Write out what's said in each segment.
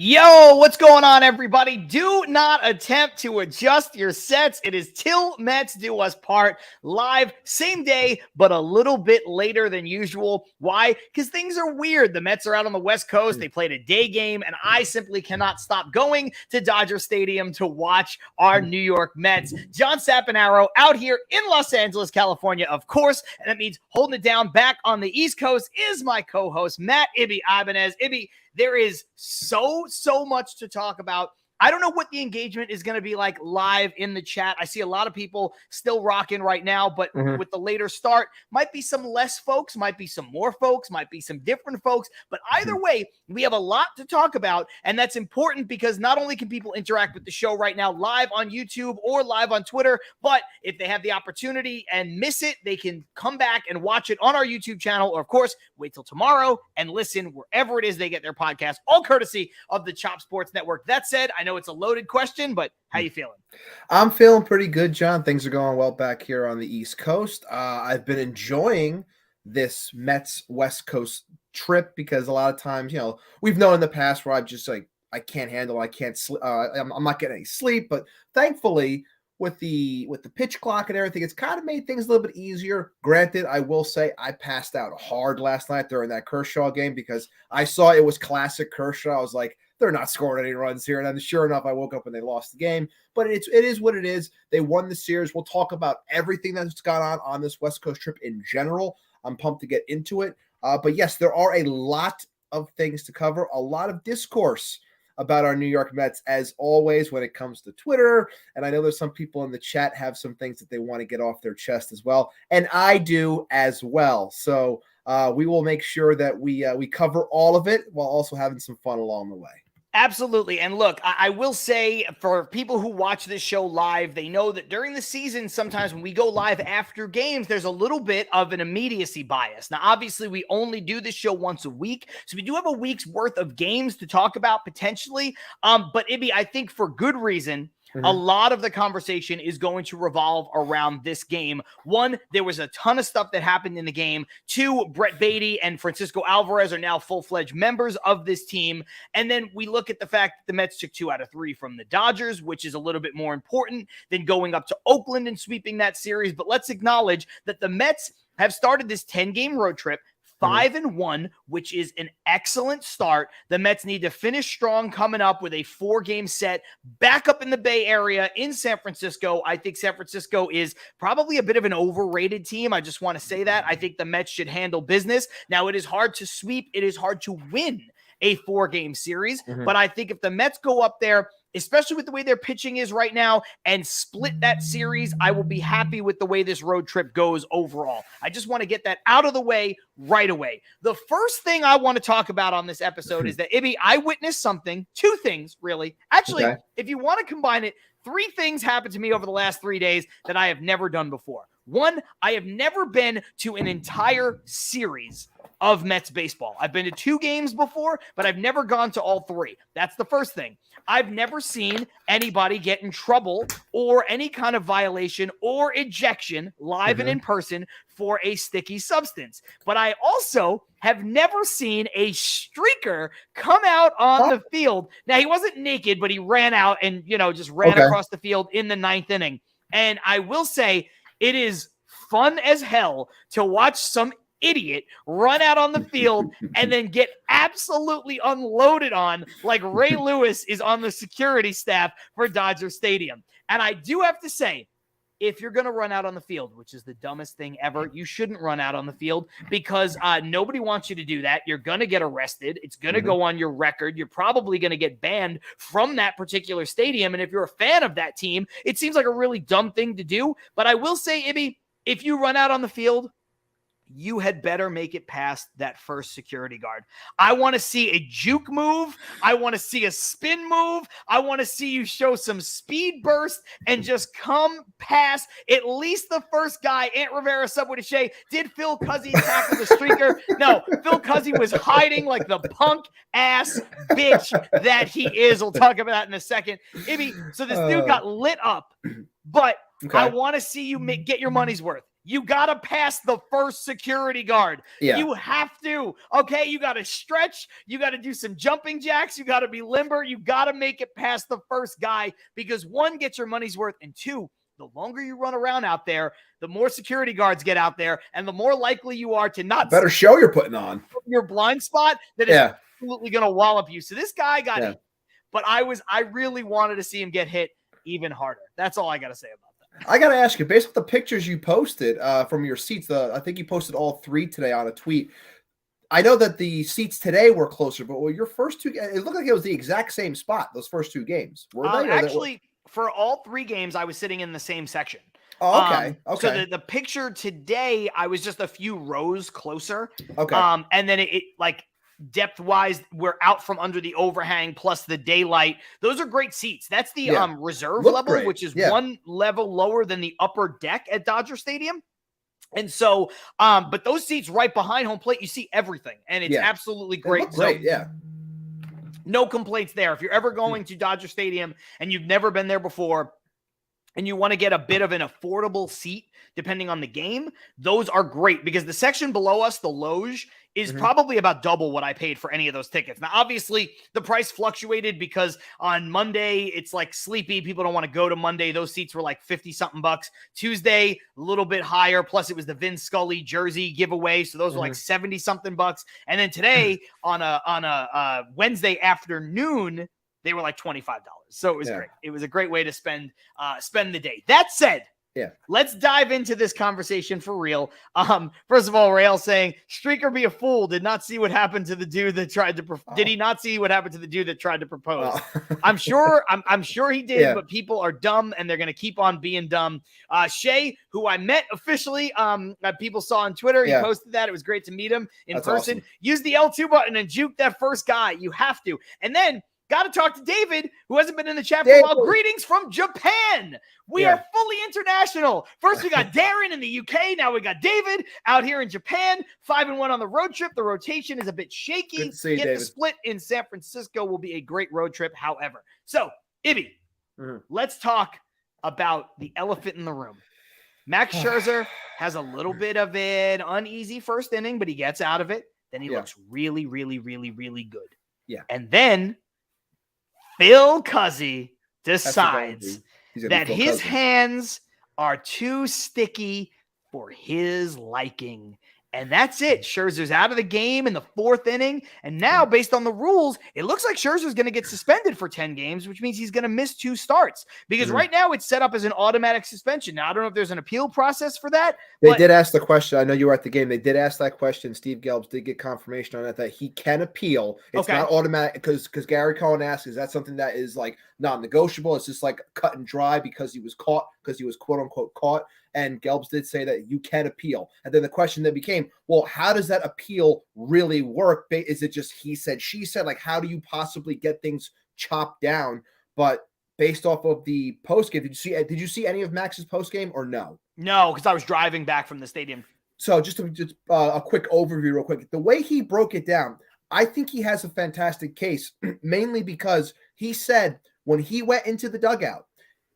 Yo, what's going on, everybody? Do not attempt to adjust your sets. It is Till Mets Do Us Part, live, same day, but a little bit later than usual. Why? Because things are weird. The Mets are out on the West Coast. They played a day game, and I simply cannot stop going to Dodger Stadium to watch our New York Mets. John Sapanaro out here in Los Angeles, California, of course, and that means holding it down back on the East Coast is my co-host, Matt Ibby Ibanez. Ibby, there is so much to talk about. I don't know what the engagement is going to be like live in the chat. I see a lot of people still rocking right now, but with the later start, might be some less folks, might be some more folks, might be some different folks. But either way, we have a lot to talk about, and that's important because not only can people interact with the show right now live on YouTube or live on Twitter, but if they have the opportunity and miss it, they can come back and watch it on our YouTube channel, or of course, wait till tomorrow and listen wherever it is they get their podcast, all courtesy of the Chop Sports Network. That said, I know it's a loaded question, but how you feeling? I'm feeling pretty good, John. Things are going well back here on the East Coast. I've been enjoying this Mets West Coast trip because a lot of times, we've known in the past where I've just I can't handle, I can't sleep. I'm not getting any sleep, but thankfully with the pitch clock and everything, it's kind of made things a little bit easier. Granted, I will say I passed out hard last night during that Kershaw game because I saw it was classic Kershaw. I was like, they're not scoring any runs here. And then sure enough, I woke up and they lost the game. But it is what it is. They won the series. We'll talk about everything that's gone on this West Coast trip in general. I'm pumped to get into it. But yes, there are a lot of things to cover, a lot of discourse about our New York Mets, as always, when it comes to Twitter. And I know there's some people in the chat have some things that they want to get off their chest as well. And I do as well. So we will make sure that we cover all of it while also having some fun along the way. Absolutely. And look, I will say for people who watch this show live, they know that during the season, sometimes when we go live after games, there's a little bit of an immediacy bias. Now, obviously, we only do this show once a week, so we do have a week's worth of games to talk about potentially. But Ibby, I think for good reason, a lot of the conversation is going to revolve around this game. One, there was a ton of stuff that happened in the game. Two, Brett Beatty and Francisco Alvarez are now full-fledged members of this team. And then we look at the fact that the Mets took 2 out of 3 from the Dodgers, which is a little bit more important than going up to Oakland and sweeping that series. But let's acknowledge that the Mets have started this 10-game road trip 5-1, which is an excellent start. The Mets need to finish strong coming up with a 4-game set back up in the Bay Area in San Francisco. I think San Francisco is probably a bit of an overrated team. I just want to say that. I think the Mets should handle business. Now, it is hard to sweep. It is hard to win a 4-game series. But I think if the Mets go up there, especially with the way their pitching is right now, and split that series, I will be happy with the way this road trip goes overall. I just want to get that out of the way right away. The first thing I want to talk about on this episode is that, Ibby, I witnessed something, 2 things, really. Actually, if you want to combine it, 3 things happened to me over the last 3 days that I have never done before. 1, I have never been to an entire series of Mets baseball. I've been to 2 games before, but I've never gone to all 3. That's the first thing. I've never seen anybody get in trouble or any kind of violation or ejection live and in person for a sticky substance. But I also have never seen a streaker come out on the field. Now, he wasn't naked, but he ran out and, just ran across the field in the 9th inning. And I will say it is fun as hell to watch some idiot run out on the field and then get absolutely unloaded on like Ray Lewis is on the security staff for Dodger Stadium. And I do have to say, if you're going to run out on the field, which is the dumbest thing ever, you shouldn't run out on the field because nobody wants you to do that. You're going to get arrested. It's going to go on your record. You're probably going to get banned from that particular stadium. And if you're a fan of that team, it seems like a really dumb thing to do. But I will say, Ibby, if you run out on the field, you had better make it past that first security guard. I want to see a juke move. I want to see a spin move. I want to see you show some speed burst and just come past at least the first guy. Aunt Rivera, Subway to Shea. Did Phil Cuzzy tackle the streaker? No, Phil Cuzzy was hiding like the punk ass bitch that he is. We'll talk about that in a second. Ibby, so this dude got lit up, but I want to see you get your money's worth. You got to pass the first security guard. Yeah. You have to. Okay, you got to stretch. You got to do some jumping jacks. You got to be limber. You got to make it past the first guy because one, get your money's worth, and two, the longer you run around out there, the more security guards get out there, and the more likely you are to not better show you're putting on your blind spot that is absolutely going to wallop you. So this guy got hit, but I really wanted to see him get hit even harder. That's all I got to say about that. I got to ask you, based on the pictures you posted from your seats, I think you posted all 3 today on a tweet. I know that the seats today were closer, but your first 2, it looked like it was the exact same spot, those first 2 games. Were they? Actually, for all 3 games, I was sitting in the same section. Oh, okay. So the picture today, I was just a few rows closer. Okay. And then it like depth-wise, we're out from under the overhang plus the daylight. Those are great seats. That's the reserve level, which is one level lower than the upper deck at Dodger Stadium. And so, but those seats right behind home plate, you see everything, and it's absolutely great. Great, no complaints there. If you're ever going to Dodger Stadium and you've never been there before, and you want to get a bit of an affordable seat, depending on the game, those are great because the section below us, the loge, is probably about double what I paid for any of those tickets. Now, obviously, the price fluctuated because on Monday, it's like sleepy. People don't want to go to Monday. Those seats were like 50-something bucks. Tuesday, a little bit higher. Plus, it was the Vin Scully jersey giveaway. So those were like 70-something bucks. And then today, on a Wednesday afternoon, they were like $25. So it was great. It was a great way to spend the day. That said, let's dive into this conversation for real. First of all, Rael saying, Streaker be a fool. Did not see what happened to the dude that tried to Did he not see what happened to the dude that tried to propose? I'm sure he did, but people are dumb and they're going to keep on being dumb. Shay, who I met officially, people saw on Twitter, he posted that. It was great to meet him in person. Awesome. Use the L2 button and juke that first guy. You have to. And then got to talk to David, who hasn't been in the chat for a while. Greetings from Japan. We are fully international. First, we got Darren in the UK. Now we got David out here in Japan. 5-1 on the road trip. The rotation is a bit shaky. Good to see you, Get David. the split in San Francisco will be a great road trip, however. So, Ibby, let's talk about the elephant in the room. Max Scherzer has a little bit of an uneasy first inning, but he gets out of it. Then he looks really, really, really, really good. Yeah. And then Phil Cuzzy decides that his hands are too sticky for his liking. And that's it. Scherzer's out of the game in the 4th inning. And now, based on the rules, it looks like Scherzer's going to get suspended for 10 games, which means he's going to miss 2 starts. Because right now it's set up as an automatic suspension. Now, I don't know if there's an appeal process for that. They did ask the question. I know you were at the game. They did ask that question. Steve Gelbs did get confirmation on that he can appeal. It's not automatic because Gary Cohen asked, is that something that is like non-negotiable? It's just like cut and dry because he was caught, because he was quote unquote caught. And Gelbs did say that you can appeal. And then the question then became, well, how does that appeal really work? Is it just he said, she said? Like, how do you possibly get things chopped down? But based off of the postgame, did you see any of Max's postgame or no? No, because I was driving back from the stadium. So just a quick overview real quick. The way he broke it down, I think he has a fantastic case, mainly because he said when he went into the dugout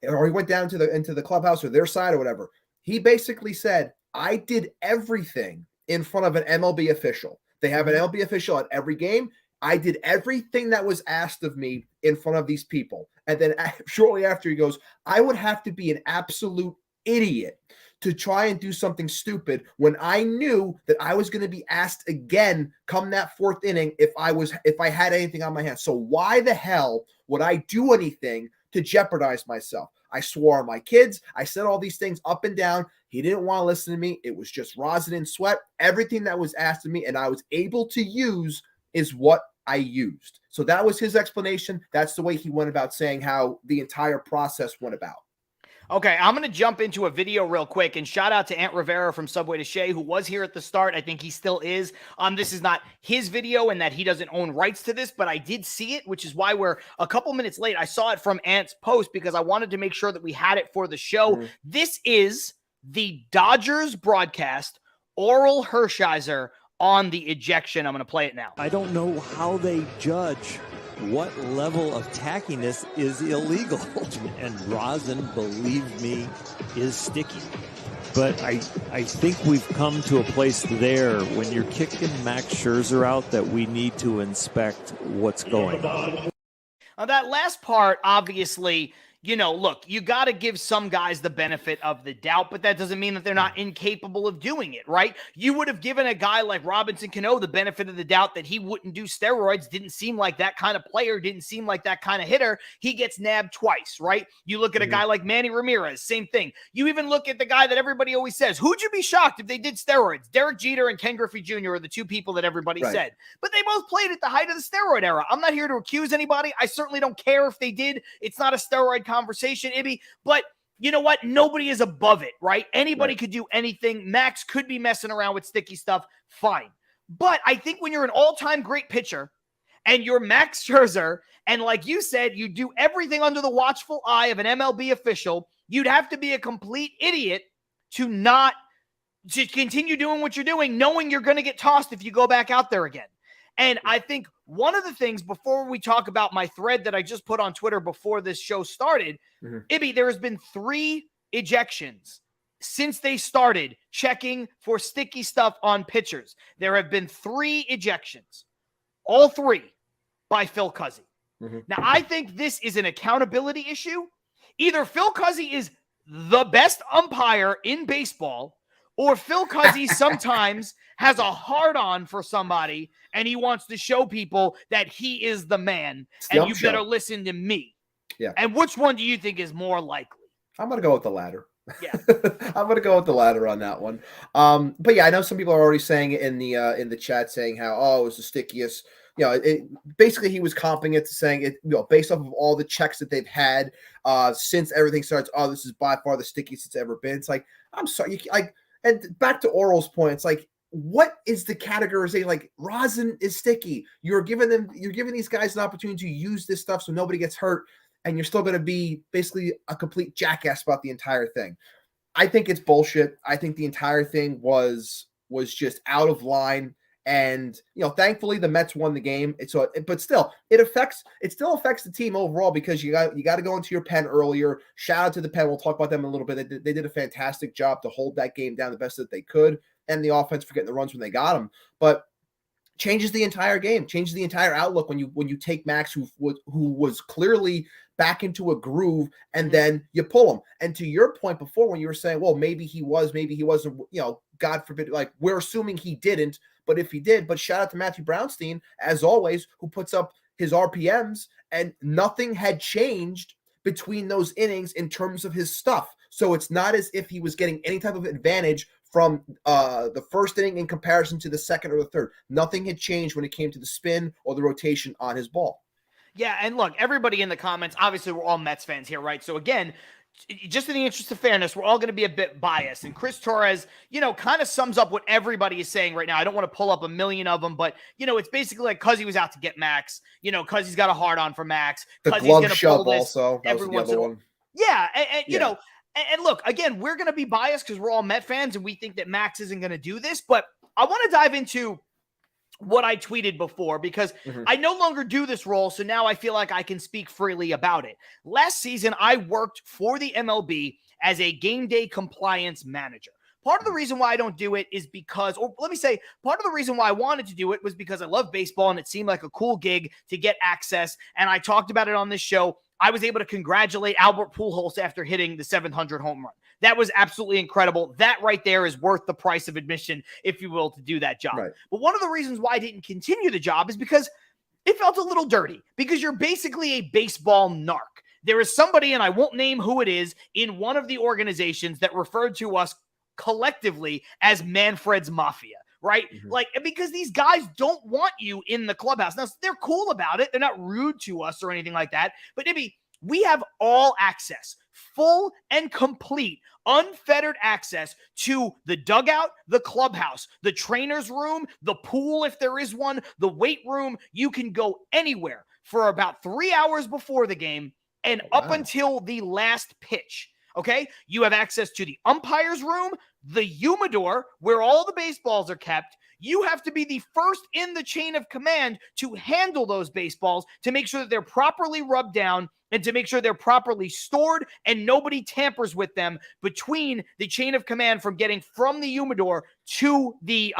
or he went down to into the clubhouse or their side or whatever, he basically said, I did everything in front of an MLB official. They have an MLB official at every game. I did everything that was asked of me in front of these people. And then shortly after he goes, I would have to be an absolute idiot to try and do something stupid when I knew that I was going to be asked again come that 4th inning if I had anything on my hands. So why the hell would I do anything to jeopardize myself? I swore on my kids. I said all these things up and down. He didn't want to listen to me. It was just rosin and sweat. Everything that was asked of me and I was able to use is what I used. So that was his explanation. That's the way he went about saying how the entire process went about. Okay, I'm going to jump into a video real quick and shout out to Aunt Rivera from Subway to Shea, who was here at the start. I think he still is. This is not his video and that he doesn't own rights to this, but I did see it, which is why we're a couple minutes late. I saw it from Ant's post because I wanted to make sure that we had it for the show. This is the Dodgers broadcast, Oral Hershiser on the ejection. I'm going to play it now. I don't know how they judge what level of tackiness is illegal. And rosin, believe me, is sticky. but I think we've come to a place there when you're kicking Max Scherzer out that we need to inspect what's going on. That last part, obviously, look, you got to give some guys the benefit of the doubt, but that doesn't mean that they're not incapable of doing it, right? You would have given a guy like Robinson Cano the benefit of the doubt that he wouldn't do steroids. Didn't seem like that kind of player, didn't seem like that kind of hitter. He gets nabbed twice, right? You look at a guy like Manny Ramirez, same thing. You even look at the guy that everybody always says, who'd you be shocked if they did steroids? Derek Jeter and Ken Griffey Jr. are the two people that everybody said, but they both played at the height of the steroid era. I'm not here to accuse anybody. I certainly don't care if they did. It's not a steroid conversation, Ibby, but you know what? Nobody is above it, right? Anybody could do anything. Max could be messing around with sticky stuff. Fine. But I think when you're an all-time great pitcher and you're Max Scherzer, and like you said, you do everything under the watchful eye of an MLB official, you'd have to be a complete idiot to continue doing what you're doing, knowing you're going to get tossed if you go back out there again. And I think one of the things, before we talk about my thread that I just put on Twitter before this show started, Ibby, there has been 3 ejections since they started checking for sticky stuff on pitchers. There have been 3 ejections, all 3 by Phil Cuzzi. Now, I think this is an accountability issue. Either Phil Cuzzi is the best umpire in baseball, or Phil Cuzzi sometimes has a hard-on for somebody and he wants to show people that he is the man and you better listen to me. Yeah. And which one do you think is more likely? I'm going to go with the latter. Yeah. I'm going to go with the latter on that one. But yeah, I know some people are already saying in the chat saying how, it was the stickiest. Basically he was comping it to saying it, based off of all the checks that they've had since everything starts. This is by far the stickiest it's ever been. It's like, I'm sorry. And back to Oral's point, it's like, what is the categorization? Like, rosin is sticky. You're giving these guys an opportunity to use this stuff so nobody gets hurt, and you're still going to be basically a complete jackass about the entire thing. I think it's bullshit. I think the entire thing was just out of line. And thankfully the Mets won the game. But still, it still affects the team overall, because you got to go into your pen earlier. Shout out to the pen. We'll talk about them in a little bit. They did a fantastic job to hold that game down the best that they could, and the offense for getting the runs when they got them. But changes the entire game, changes the entire outlook when you take Max, who was clearly back into a groove, and then you pull him. And to your point before, when you were saying, well, maybe he was, maybe he wasn't, God forbid, like, we're assuming he didn't, but if he did, but shout out to Matthew Brownstein, as always, who puts up his RPMs, and nothing had changed between those innings in terms of his stuff. So it's not as if he was getting any type of advantage from the first inning in comparison to the second or the third. Nothing had changed when it came to the spin or the rotation on his ball. Yeah, and look, everybody in the comments, obviously we're all Mets fans here, right? So again, just in the interest of fairness, we're all going to be a bit biased. And Chris Torres, kind of sums up what everybody is saying right now. I don't want to pull up a million of them, but, it's basically like Cuzzi was out to get Max. Cuzzi's got a hard-on for Max. The Cuzzi's glove gonna shove pull this also. That was the other one. Yeah, and look, again, we're going to be biased because we're all Met fans and we think that Max isn't going to do this. But I want to dive into what I tweeted before, because I no longer do this role, so now I feel like I can speak freely about it. Last season, I worked for the MLB as a game day compliance manager. Part of the reason why I don't do it is because, or let me say, part of the reason why I wanted to do it was because I love baseball and it seemed like a cool gig to get access, and I talked about it on this show. I was able to congratulate Albert Pujols after hitting the 700 home run. That was absolutely incredible. That right there is worth the price of admission, if you will, to do that job. Right. But one of the reasons why I didn't continue the job is because it felt a little dirty, because you're basically a baseball narc. There is somebody, and I won't name who it is, in one of the organizations that referred to us collectively as Manfred's Mafia. Right? Like, because these guys don't want you in the clubhouse. Now, they're cool about it. They're not rude to us or anything like that. But Ibby, we have all access, full and complete, unfettered access to the dugout, the clubhouse, the trainer's room, the pool, if there is one, the weight room. You can go anywhere for about 3 hours before the game and up until the last pitch. Okay, you have access to the umpire's room, the humidor, where all the baseballs are kept. You have to be the first in the chain of command to handle those baseballs to make sure that they're properly rubbed down and to make sure they're properly stored and nobody tampers with them between the chain of command from getting from the humidor to the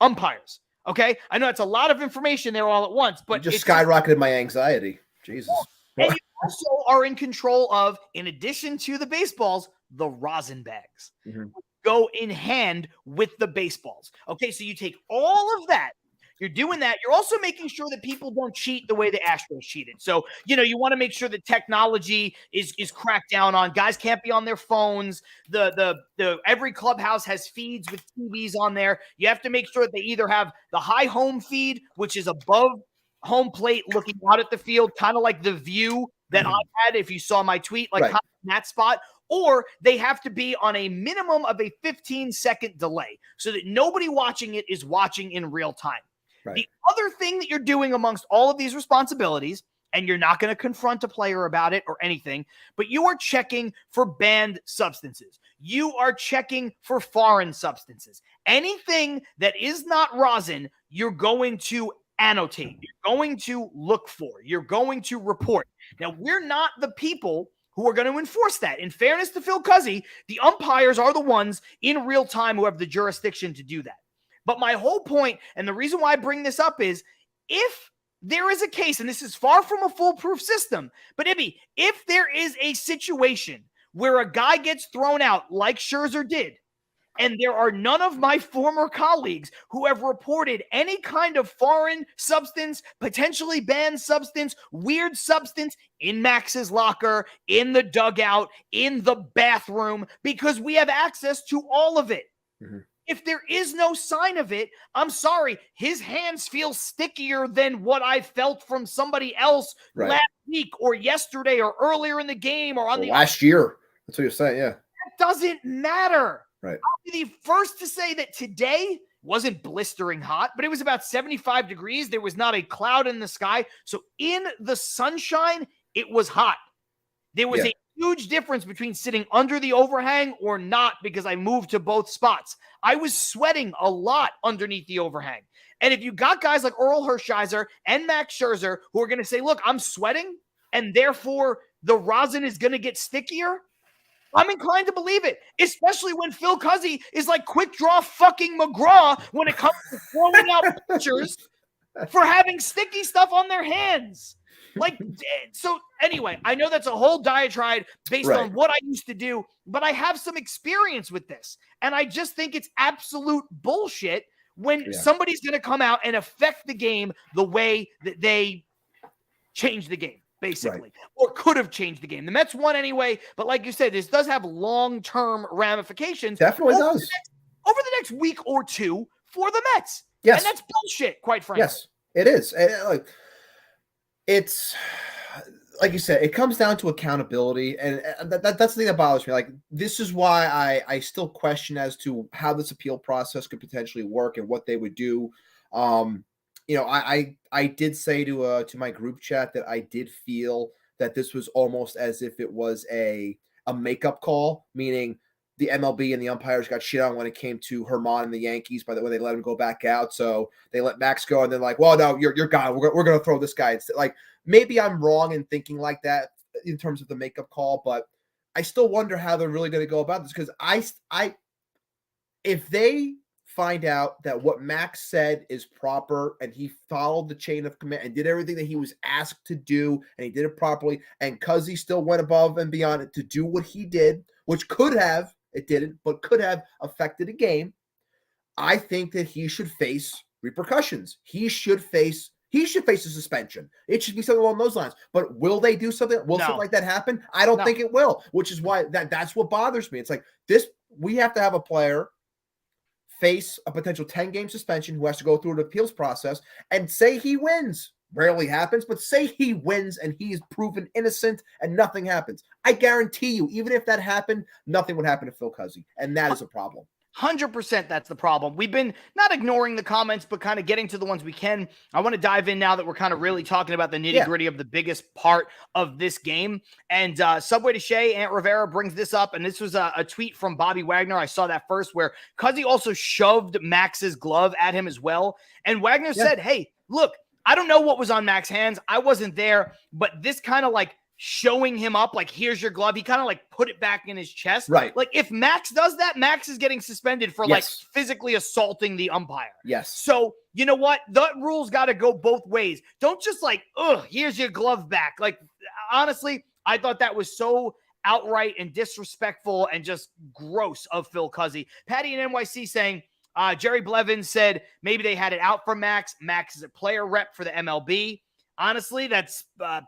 umpires. Okay? I know it's a lot of information there all at once, but you just skyrocketed my anxiety. Jesus. And you also are in control of, in addition to the baseballs, the rosin bags. Go in hand with the baseballs. Okay, so you take all of that. You're doing that. You're also making sure that people don't cheat the way the Astros cheated. So, you want to make sure that technology is cracked down on. Guys can't be on their phones. The every clubhouse has feeds with TVs on there. You have to make sure that they either have the high home feed, which is above home plate looking out at the field, kind of like the view that I had if you saw my tweet, like kind of in that spot, or they have to be on a minimum of a 15-second delay so that nobody watching it is watching in real time. Right. The other thing that you're doing amongst all of these responsibilities, and you're not going to confront a player about it or anything, but you are checking for banned substances. You are checking for foreign substances. Anything that is not rosin, you're going to annotate. You're going to look for. You're going to report. Now, we're not the people who are going to enforce that. In fairness to Phil Cuzzy, the umpires are the ones in real time who have the jurisdiction to do that. But my whole point, and the reason why I bring this up is, if there is a case, and this is far from a foolproof system, but Ibby, if there is a situation where a guy gets thrown out like Scherzer did, and there are none of my former colleagues who have reported any kind of foreign substance, potentially banned substance, weird substance in Max's locker, in the dugout, in the bathroom, because we have access to all of it. If there is no sign of it, I'm sorry, his hands feel stickier than what I felt from somebody else last week or yesterday or earlier in the game or on the last year. That's what you're saying, yeah. That doesn't matter. Right. I'll be the first to say that today wasn't blistering hot, but it was about 75 degrees. There was not a cloud in the sky. So in the sunshine, it was hot. There was a huge difference between sitting under the overhang or not, because I moved to both spots. I was sweating a lot underneath the overhang. And if you got guys like Oral Hershiser and Max Scherzer who are going to say, look, I'm sweating, and therefore the rosin is going to get stickier, I'm inclined to believe it, especially when Phil Cuzzy is like quick draw fucking McGraw when it comes to throwing out pitchers for having sticky stuff on their hands. Like, so anyway, I know that's a whole diatribe based on what I used to do, but I have some experience with this. And I just think it's absolute bullshit when somebody's going to come out and affect the game the way that they changed the game, basically, or could have changed the game. The Mets won anyway, but like you said, this does have long-term ramifications. Definitely does. Over the next week or two for the Mets. Yes. And that's bullshit, quite frankly. Yes, it is. It's like you said, it comes down to accountability, and that's the thing that bothers me. Like, this is why I still question as to how this appeal process could potentially work and what they would do. I did say to my group chat that I did feel that this was almost as if it was a makeup call, meaning the MLB and the umpires got shit on when it came to Herman and the Yankees by the way they let him go back out. So they let Max go, and then like, well, no, you're gone. We're going to throw this guy. It's like, maybe I'm wrong in thinking like that in terms of the makeup call, but I still wonder how they're really going to go about this, because if they find out that what Max said is proper and he followed the chain of command and did everything that he was asked to do and he did it properly, and Cuzzy still went above and beyond it to do what he did, which could have, it didn't, but could have affected a game, I think that he should face repercussions. He should face a suspension. It should be something along those lines. But will they do something? Will something like that happen? I don't think it will, which is why that's what bothers me. It's like this, we have to have a player face a potential 10-game suspension who has to go through an appeals process, and say he wins. Rarely happens, but say he wins and he's proven innocent and nothing happens. I guarantee you, even if that happened, nothing would happen to Phil Cuzzy, and that is a problem. 100% that's the problem. We've been not ignoring the comments, but kind of getting to the ones we can. I want to dive in now that we're kind of really talking about the nitty-gritty of the biggest part of this game. And Subway to Shea, Aunt Rivera brings this up, and this was a tweet from Bobby Wagner. I saw that first, where Cuzzy also shoved Max's glove at him as well. And Wagner said, hey, look, I don't know what was on Max's hands. I wasn't there, but this kind of like showing him up, like, here's your glove. He kind of like put it back in his chest. Right. Like, if Max does that, Max is getting suspended for like physically assaulting the umpire. Yes. So you know what? The rule's got to go both ways. Don't just like, here's your glove back. Like, honestly, I thought that was so outright and disrespectful and just gross of Phil Cuzzi. Patty in NYC saying, Jerry Blevins said maybe they had it out for Max. Max is a player rep for the MLB. Honestly, that's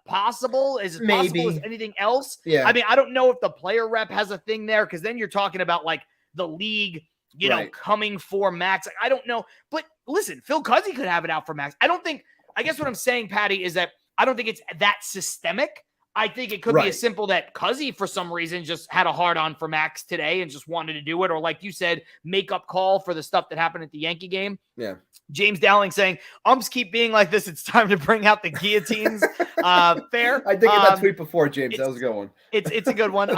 possible. Is it possible as anything else? Yeah. I mean, I don't know if the player rep has a thing there, because then you're talking about like the league, you know, coming for Max. Like, I don't know. But listen, Phil Cuzzi could have it out for Max. I guess what I'm saying, Patty, is that I don't think it's that systemic. I think it could be as simple that Cuzzi, for some reason, just had a hard-on for Max today and just wanted to do it. Or like you said, make-up call for the stuff that happened at the Yankee game. Yeah. James Dowling saying, umps keep being like this. It's time to bring out the guillotines. Fair. I did get that tweet before, James. That was a good one. It's a good one.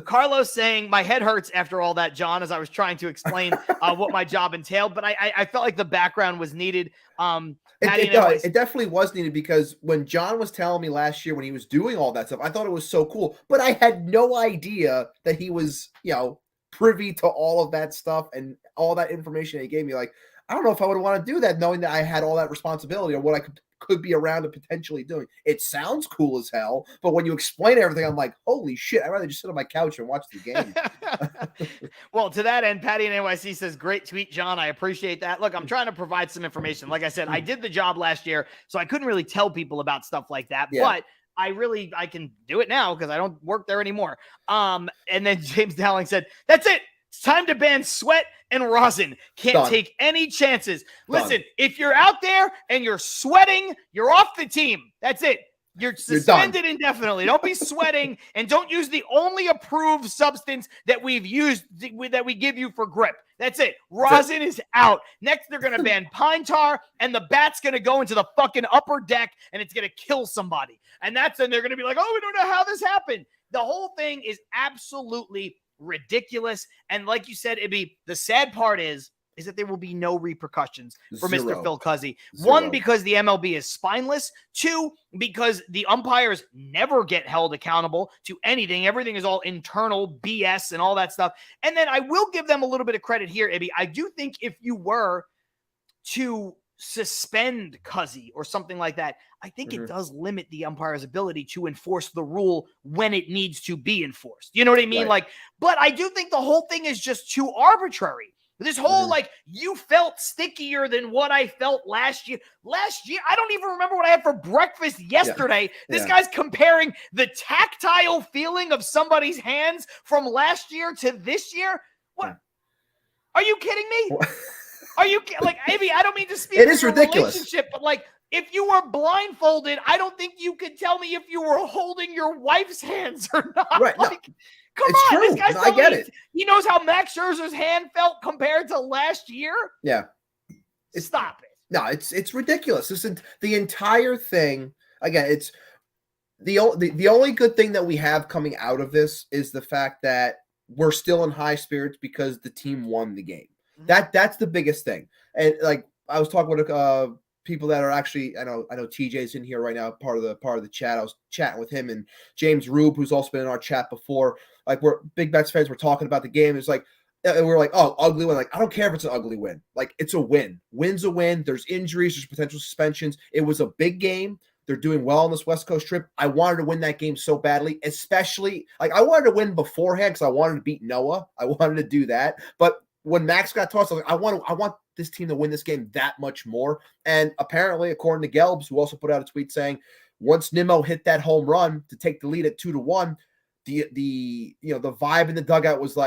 Carlos saying, my head hurts after all that, John, as I was trying to explain what my job entailed. But I felt like the background was needed. It definitely was needed, because when John was telling me last year when he was doing all that stuff, I thought it was so cool. But I had no idea that he was, privy to all of that stuff and all that information he gave me. Like, I don't know if I would want to do that, knowing that I had all that responsibility or what I could be around and potentially doing. It sounds cool as hell, but when you explain everything, I'm like, holy shit, I'd rather just sit on my couch and watch the game. Well, to that end, Patty in NYC says, great tweet, John. I appreciate that. Look, I'm trying to provide some information. Like I said, I did the job last year, so I couldn't really tell people about stuff like that, but I can do it now because I don't work there anymore. And then James Dowling said, that's it. It's time to ban Sweat and Rosin. Can't take any chances. Listen, if you're out there and you're sweating, you're off the team. That's it. You're suspended indefinitely. Don't be sweating, and don't use the only approved substance that we've used, that we give you for grip. That's it. Rosin is out. Next, they're going to ban pine tar, and the bat's going to go into the fucking upper deck, and it's going to kill somebody. And then they're going to be like, oh, we don't know how this happened. The whole thing is absolutely ridiculous. And like you said, the sad part is that there will be no repercussions for Mr. Phil Cuzzi. One, because the MLB is spineless. Two, because the umpires never get held accountable to anything. Everything is all internal BS and all that stuff. And then I will give them a little bit of credit here, Ibby. I do think if you were to suspend Cuzzi or something like that, I think it does limit the umpire's ability to enforce the rule when it needs to be enforced. You know what I mean? But I do think the whole thing is just too arbitrary. This whole, you felt stickier than what I felt last year. I don't even remember what I had for breakfast yesterday. This guy's comparing the tactile feeling of somebody's hands from last year to this year. What? Are you kidding me? Are you Amy? I don't mean to speak. It is ridiculous. Relationship, but if you were blindfolded, I don't think you could tell me if you were holding your wife's hands or not. Right? Come on, true. This guy's I get it. He knows how Max Scherzer's hand felt compared to last year. Yeah. Stop it. No, it's ridiculous. The entire thing. Again, it's the only good thing that we have coming out of this is the fact that we're still in high spirits because the team won the game. That's the biggest thing. And I was talking with people that are actually, I know TJ's in here right now, part of the chat. I was chatting with him and James Rube, who's also been in our chat before. We're big Mets fans. We're talking about the game. It's we're like, oh, ugly win. I don't care if it's an ugly win. It's a win. Win's a win. There's injuries. There's potential suspensions. It was a big game. They're doing well on this West Coast trip. I wanted to win that game so badly, especially I wanted to win beforehand because I wanted to beat Noah. I wanted to do that. But when Max got tossed, I was like, I want this team to win this game that much more. And apparently, according to Gelbs, who also put out a tweet saying, once Nimmo hit that home run to take the lead at 2-1, the vibe in the dugout was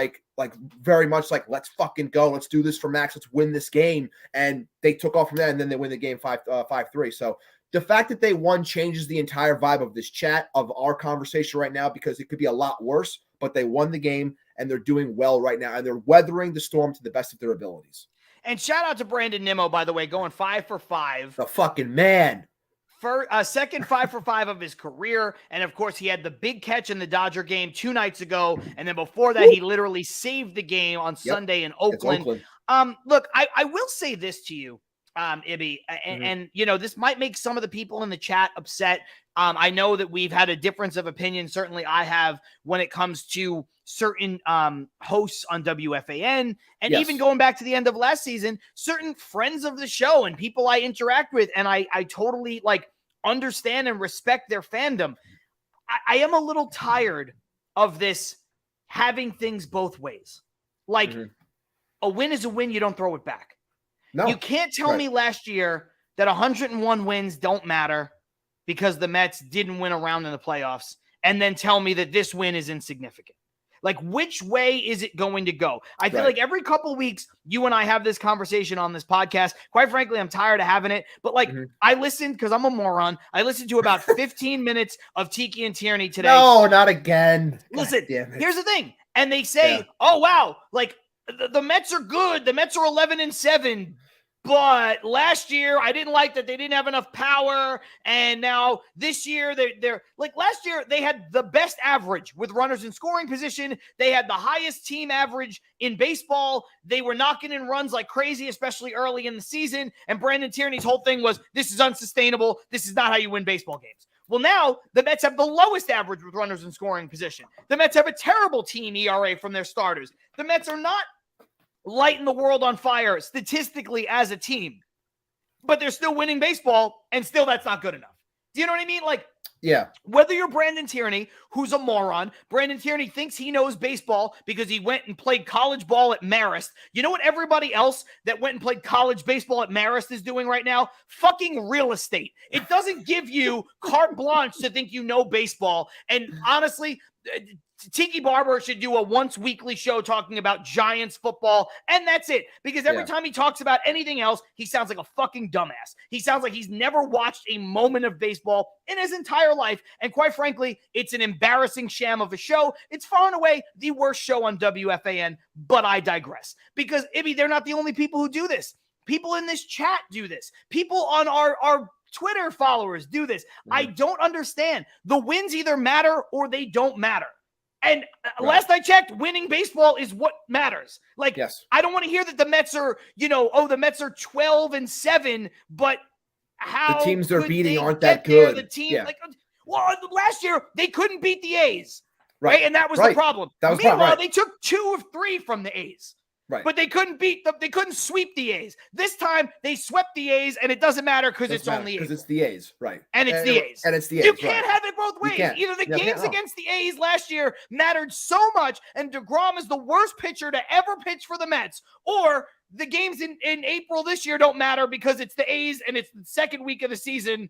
very much let's fucking go, let's do this for Max, let's win this game. And they took off from there, and then they win the game 5-3. So the fact that they won changes the entire vibe of this chat, of our conversation right now, because it could be a lot worse. But they won the game, and they're doing well right now, and they're weathering the storm to the best of their abilities. And shout out to Brandon Nimmo, by the way, going 5 for 5. The fucking man. For a second 5 for 5 of his career. And of course, he had the big catch in the Dodger game 2 nights ago. And then before that, he literally saved the game on Sunday in Oakland. Look, I will say this to you. Ibby, and this might make some of the people in the chat upset. I know that we've had a difference of opinion. Certainly I have when it comes to certain hosts on WFAN, and even going back to the end of last season, certain friends of the show and people I interact with, and I totally understand and respect their fandom. I am a little tired of this having things both ways. A win is a win. You don't throw it back. No, you can't tell me last year that 101 wins don't matter because the Mets didn't win a round in the playoffs, and then tell me that this win is insignificant. Which way is it going to go? I feel like every couple of weeks, you and I have this conversation on this podcast. Quite frankly, I'm tired of having it. But I listened, because I'm a moron, I listened to about 15 minutes of Tiki and Tierney today. No, not again. Listen, here's the thing. And they say, oh, wow, the Mets are good. The Mets are 11-7. But last year, I didn't like that they didn't have enough power. And now this year, they're last year, they had the best average with runners in scoring position. They had the highest team average in baseball. They were knocking in runs like crazy, especially early in the season. And Brandon Tierney's whole thing was, this is unsustainable. This is not how you win baseball games. Well, now the Mets have the lowest average with runners in scoring position. The Mets have a terrible team ERA from their starters. The Mets are not lighting the world on fire statistically as a team, but they're still winning baseball, and still that's not good enough. Do you know what I mean? Whether you're Brandon Tierney, who's a moron, Brandon Tierney thinks he knows baseball because he went and played college ball at Marist. You know what everybody else that went and played college baseball at Marist is doing right now? Fucking real estate. It doesn't give you carte blanche to think you know baseball. And honestly, Tiki Barber should do a once weekly show talking about Giants football, and that's it. Because every time he talks about anything else, he sounds like a fucking dumbass. He sounds like he's never watched a moment of baseball in his entire life, and quite frankly, it's an embarrassing sham of a show. It's far and away the worst show on WFAN, but I digress. Because, Ibby, they're not the only people who do this. People in this chat do this. People on our Twitter followers do this. I don't understand. The wins either matter or they don't matter. And last I checked, winning baseball is what matters. I don't want to hear that the Mets are, the Mets are 12-7, but how the teams they're beating aren't that good. The team, last year they couldn't beat the A's, right? And that was the problem. Meanwhile, they took 2 of 3 from the A's. Right. But they couldn't beat them. They couldn't sweep the A's. This time they swept the A's, and it doesn't matter because it's only A's. Because it's the A's, right? And it's the A's. And it's the A's. You can't have it both ways. Either the games against the A's last year mattered so much, and DeGrom is the worst pitcher to ever pitch for the Mets, or the games in April this year don't matter because it's the A's and it's the second week of the season.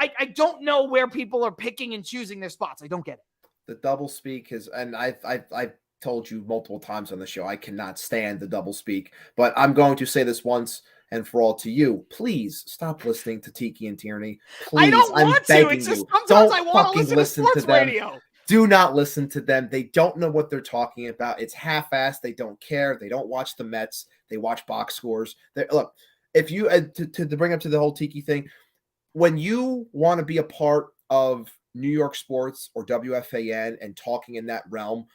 I don't know where people are picking and choosing their spots. I don't get it. The double speak is, and I've told you multiple times on the show, I cannot stand the double speak, but I'm going to say this once and for all to you. Please stop listening to Tiki and Tierney. Please, I don't want to. It's just sometimes I want to listen to sports radio. Do not listen to them. They don't know what they're talking about. It's half-assed. They don't care. They don't watch the Mets. They watch box scores. Look, if you to bring up to the whole Tiki thing, when you want to be a part of New York sports or WFAN and talking in that realm,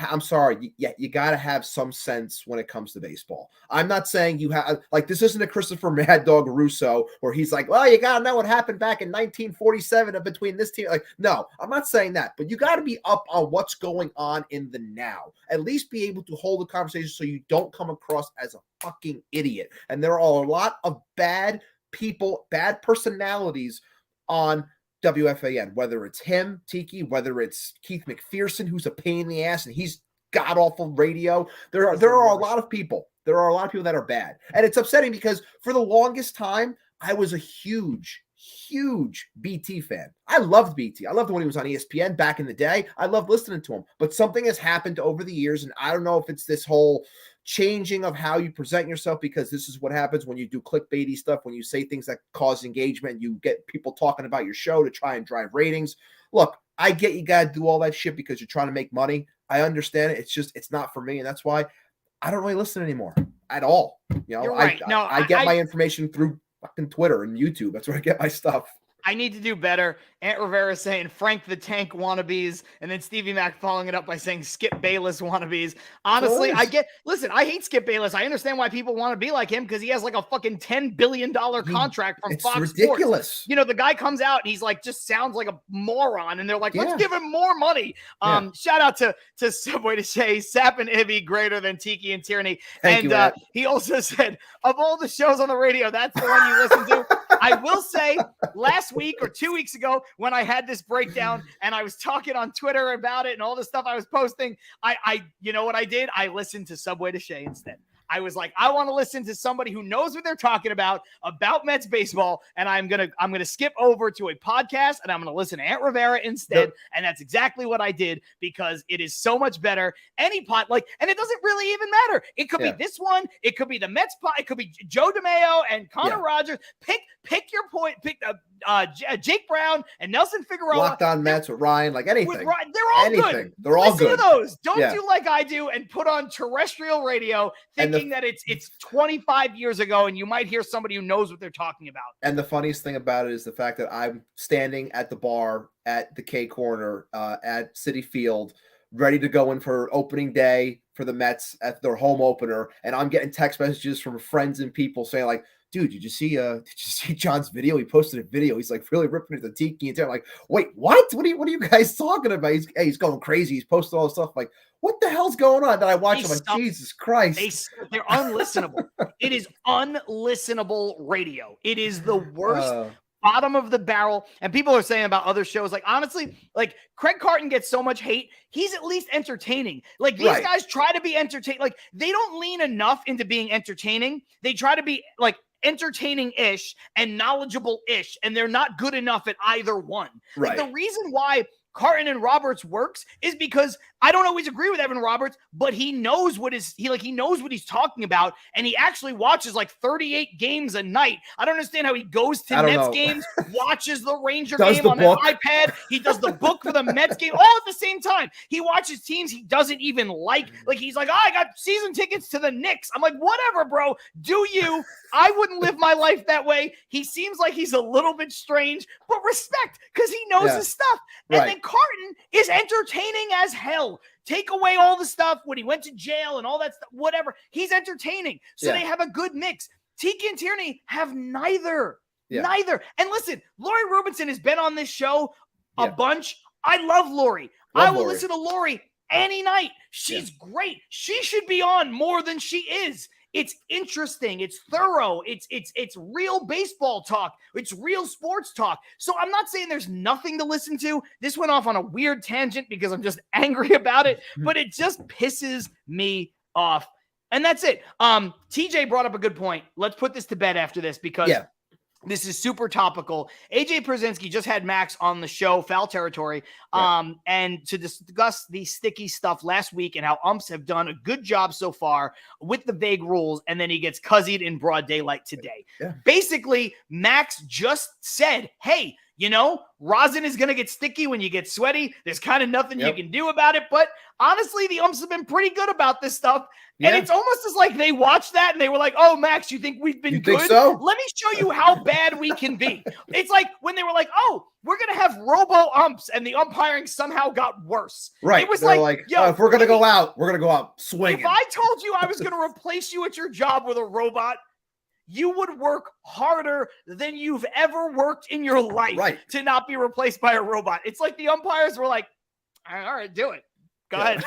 I'm sorry, you got to have some sense when it comes to baseball. I'm not saying you have, this isn't a Christopher Mad Dog Russo where he's like, well, you got to know what happened back in 1947 between this team. No, I'm not saying that, but you got to be up on what's going on in the now. At least be able to hold a conversation so you don't come across as a fucking idiot. And there are a lot of bad people, bad personalities on WFAN, whether it's him, Tiki, whether it's Keith McPherson, who's a pain in the ass and he's god-awful radio. There are a lot of people. There are a lot of people that are bad. And it's upsetting because for the longest time, I was a huge BT fan. I loved BT. I loved when he was on ESPN back in the day. I loved listening to him. But something has happened over the years, and I don't know if it's this whole changing of how you present yourself, because this is what happens when you do clickbaity stuff, when you say things that cause engagement, you get people talking about your show to try and drive ratings. Look, I get you got to do all that shit because you're trying to make money. I understand it. It's not for me. And that's why I don't really listen anymore at all. You're right. I get my information through fucking Twitter and YouTube. That's where I get my stuff. I need to do better. Aunt Rivera saying Frank the Tank wannabes, and then Stevie Mac following it up by saying Skip Bayless wannabes. Honestly, I hate Skip Bayless. I understand why people want to be like him because he has like a fucking $10 billion contract from Fox ridiculous. Sports. You know, the guy comes out and he's like, just sounds like a moron, and they're like, let's give him more money. Shout out to Subway to Shay, Sap and Ibby greater than Tiki and Tierney. Thank you, he also said, of all the shows on the radio, that's the one you listen to. I will say last week or 2 weeks ago when I had this breakdown and I was talking on Twitter about it and all the stuff I was posting, I you know what I did? I listened to Subway to Shay instead. I was like, I want to listen to somebody who knows what they're talking about Mets baseball, and I'm gonna skip over to a podcast and I'm gonna listen to Aunt Rivera instead. Yep. And that's exactly what I did because it is so much better. Any pot, and it doesn't really even matter. It could be this one, it could be the Mets pot, it could be Joe DeMayo and Connor Rogers. Pick your point. Pick Jake Brown and Nelson Figueroa. Locked on Mets with Ryan, anything. They're all good. They're all good. Listen to those. Don't do like I do and put on terrestrial radio thinking that it's 25 years ago and you might hear somebody who knows what they're talking about. And the funniest thing about it is the fact that I'm standing at the bar at the K Corner at Citi Field, ready to go in for opening day for the Mets at their home opener, and I'm getting text messages from friends and people saying dude, did you see John's video? He posted a video. He's really ripping at the Tiki and I'm like, wait, what? What are you guys talking about? He's going crazy. He's posting all this stuff. Like, what the hell's going on? Then I watch him like, Jesus Christ. They're unlistenable. It is unlistenable radio. It is the worst. Bottom of the barrel. And people are saying about other shows, honestly, Craig Carton gets so much hate. He's at least entertaining. These guys try to be entertaining. They don't lean enough into being entertaining. They try to be entertaining-ish and knowledgeable-ish, and they're not good enough at either one. The reason why Carton and Roberts works is because I don't always agree with Evan Roberts, but he knows he knows what he's talking about, and he actually watches 38 games a night. I don't understand how he goes to Mets games, watches the Ranger game on an iPad. He does the book for the Mets game all at the same time. He watches teams he doesn't even like. He's like, I got season tickets to the Knicks. I'm like, whatever, bro. Do you? I wouldn't live my life that way. He seems like he's a little bit strange, but respect because he knows his stuff. And then Carton is entertaining as hell. Take away all the stuff when he went to jail and all that stuff, whatever. He's entertaining. So they have a good mix. Tiki and Tierney have neither. Neither. And listen, Lori Rubinson has been on this show a bunch. I love Lori. I will listen to Lori any night. She's great. She should be on more than she is. It's interesting. It's thorough. It's real baseball talk. It's real sports talk. So I'm not saying there's nothing to listen to. This went off on a weird tangent because I'm just angry about it, but it just pisses me off. And that's it. TJ brought up a good point. Let's put this to bed after this because this is super topical. AJ Przinsky just had Max on the show, Foul Territory, and to discuss the sticky stuff last week and how umps have done a good job so far with the vague rules, and then he gets cuzzied in broad daylight today. Basically, Max just said, hey, rosin is going to get sticky when you get sweaty. There's kind of nothing you can do about it. But honestly, the umps have been pretty good about this stuff. And it's almost as like they watched that and they were like, oh, Max, you think we've been good? So? Let me show you how bad we can be. It's like when they were like, oh, we're going to have robo umps, and the umpiring somehow got worse. Right. It was They're if we're going to go out, we're going to go out swinging. If I told you I was going to replace you at your job with a robot, you would work harder than you've ever worked in your life to not be replaced by a robot. It's like the umpires were like, all right, do it. Go ahead.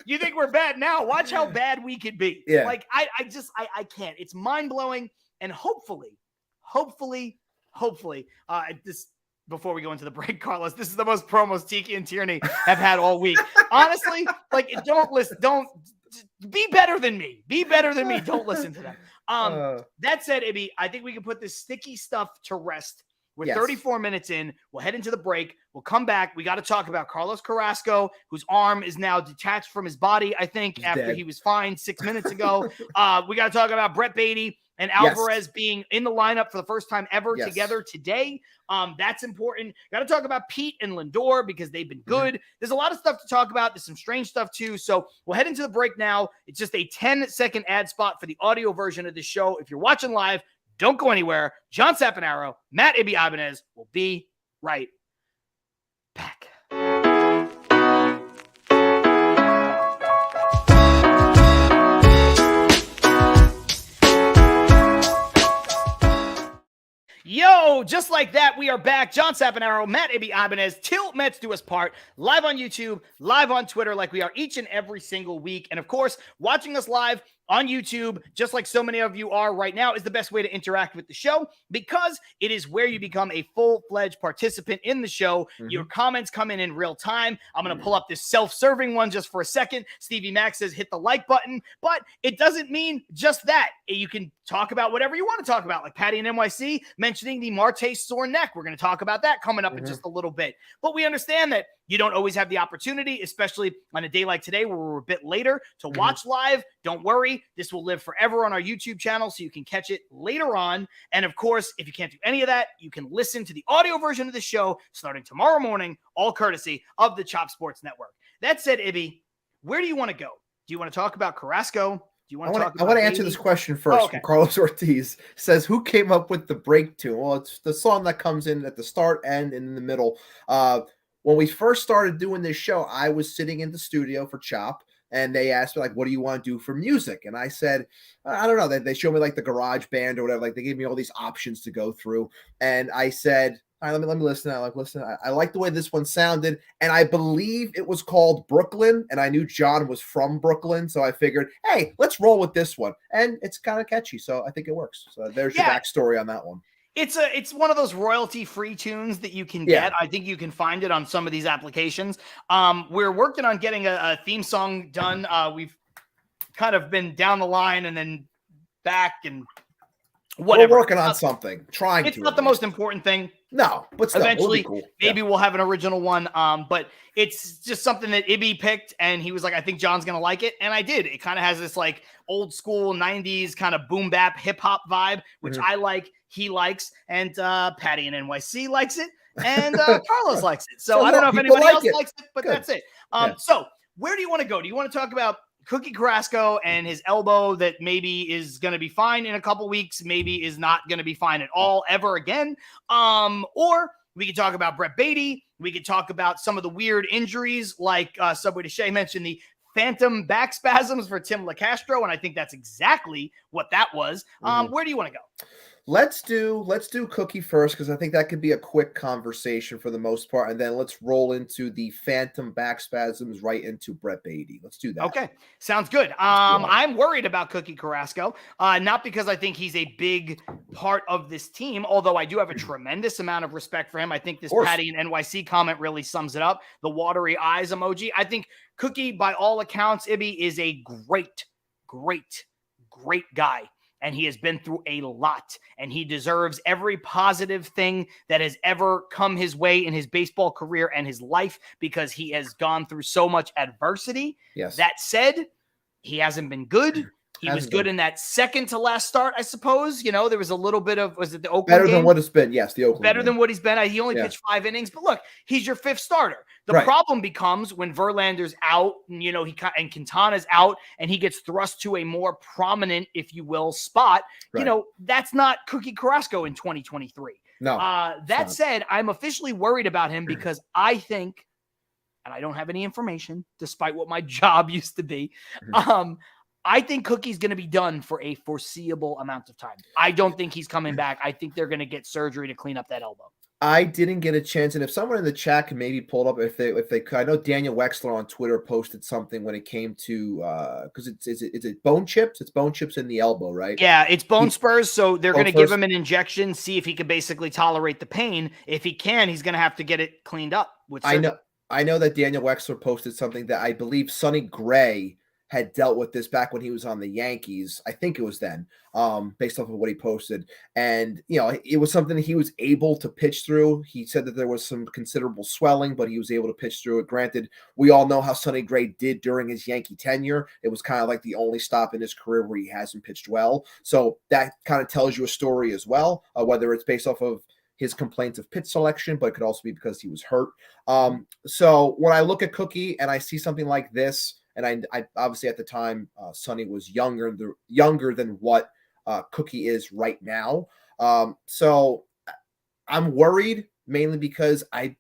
You think we're bad now? Watch how bad we could be. I can't. It's mind-blowing. And hopefully, this before we go into the break, Carlos, this is the most promos Tiki and Tierney have had all week. Honestly, don't be better than me. Be better than me. Don't listen to them. That said, Ibby, I think we can put this sticky stuff to rest. We're 34 minutes in. We'll head into the break. We'll come back. We got to talk about Carlos Carrasco, whose arm is now detached from his body, I think, He's after dead. He was fined 6 minutes ago. We got to talk about Brett Beatty and Alvarez being in the lineup for the first time ever together today. That's important. Got to talk about Pete and Lindor because they've been good. There's a lot of stuff to talk about. There's some strange stuff too. So we'll head into the break now. It's just a 10-second ad spot for the audio version of the show. If you're watching live, Don't go anywhere. John Sapanaro, Matt Ibanez will be right back. Yo, just like that, we are back. John Sapanaro, Matt Ibanez, Till Mets Do Us Part, live on YouTube, live on Twitter, like we are each and every single week. And of course, watching us live on YouTube, just like so many of you are right now, is the best way to interact with the show because it is where you become a full-fledged participant in the show. Your comments come in real time. I'm going to pull up this self-serving one just for a second. Stevie Max says hit the like button, but it doesn't mean just that. You can talk about whatever you want to talk about, like Patty and NYC mentioning the Marte sore neck. We're going to talk about that coming up in just a little bit. But we understand that you don't always have the opportunity, especially on a day like today where we're a bit later, to watch live. Don't worry. This will live forever on our YouTube channel, so you can catch it later on. And of course, if you can't do any of that, you can listen to the audio version of the show starting tomorrow morning, all courtesy of the Chop Sports Network. That said, Ibby, where do you want to go? Do you want to talk about Carrasco? Do you want to talk about I want to answer this question first. okay. Carlos Ortiz says, who came up with the break tune? Well, it's the song that comes in at the start, end, and in the middle. When we first started doing this show, I was sitting in the studio for Chop, and they asked me, like, what do you want to do for music? And I said, I don't know. They showed me, like, the Garage Band or whatever. Like, they gave me all these options to go through. And I said, all right, let me listen. I like the way this one sounded. And I believe it was called Brooklyn. And I knew John was from Brooklyn. So I figured, hey, let's roll with this one. And it's kind of catchy. So I think it works. So there's your backstory on that one. It's one of those royalty-free tunes that you can get. I think you can find it on some of these applications. We're working on getting a theme song done. We've kind of been down the line and then back and whatever. We're working on something. It's not the most important thing. No, but still, eventually, cool. Maybe we'll have an original one. But it's just something that Ibby picked, and he was like, I think John's going to like it. And I did. It kind of has this like old school 90s kind of boom bap hip hop vibe, which I like, he likes, and Patty and NYC likes it, and Carlos likes it. So I don't know if anybody else likes it, but that's it. So where do you want to go? Do you want to talk about Cookie Carrasco and his elbow that maybe is going to be fine in a couple weeks, maybe is not going to be fine at all ever again? Or we could talk about Brett Beatty. We could talk about some of the weird injuries, like Subway to Shea mentioned the phantom back spasms for Tim LaCastro, and I think that's exactly what that was. Where do you want to go? Let's do Cookie first, because I think that could be a quick conversation for the most part, and then let's roll into the phantom back spasms right into Brett Beatty. Let's do that. Okay, sounds good. I'm worried about Cookie Carrasco, not because I think he's a big part of this team, although I do have a tremendous amount of respect for him. I think this Patty and NYC comment really sums it up. The watery eyes emoji. I think Cookie, by all accounts, Ibby, is a great guy. And he has been through a lot, and he deserves every positive thing that has ever come his way in his baseball career and his life, because he has gone through so much adversity. Yes. That said, he hasn't been good. He was good in that second to last start, I suppose. You know, there was a little bit of, was it the Oakland better game? Than what it's been? Yes, the Oakland better game. Than what he's been. He only pitched 5 innings, but look, he's your 5th starter. The problem becomes when Verlander's out, and and Quintana's out, and he gets thrust to a more prominent, if you will, spot. You know, that's not Cookie Carrasco in 2023. No. That said, I'm officially worried about him because I think, and I don't have any information, despite what my job used to be. I think Cookie's going to be done for a foreseeable amount of time. I don't think he's coming back. I think they're going to get surgery to clean up that elbow. I didn't get a chance, and if someone in the chat can maybe pull it up, if they could. I know Daniel Wexler on Twitter posted something when it came to because it's bone chips. It's bone chips in the elbow, right? Yeah, it's bone spurs. So they're going to give him an injection, see if he can basically tolerate the pain. If he can, he's going to have to get it cleaned up. With surgery. I know that Daniel Wexler posted something that I believe Sonny Gray had dealt with this back when he was on the Yankees. I think it was then, based off of what he posted. And, it was something that he was able to pitch through. He said that there was some considerable swelling, but he was able to pitch through it. Granted, we all know how Sonny Gray did during his Yankee tenure. It was kind of like the only stop in his career where he hasn't pitched well. So that kind of tells you a story as well, whether it's based off of his complaints of pitch selection, but it could also be because he was hurt. So when I look at Cookie and I see something like this, and I obviously at the time, Sonny was younger than what Cookie is right now. So I'm worried mainly because I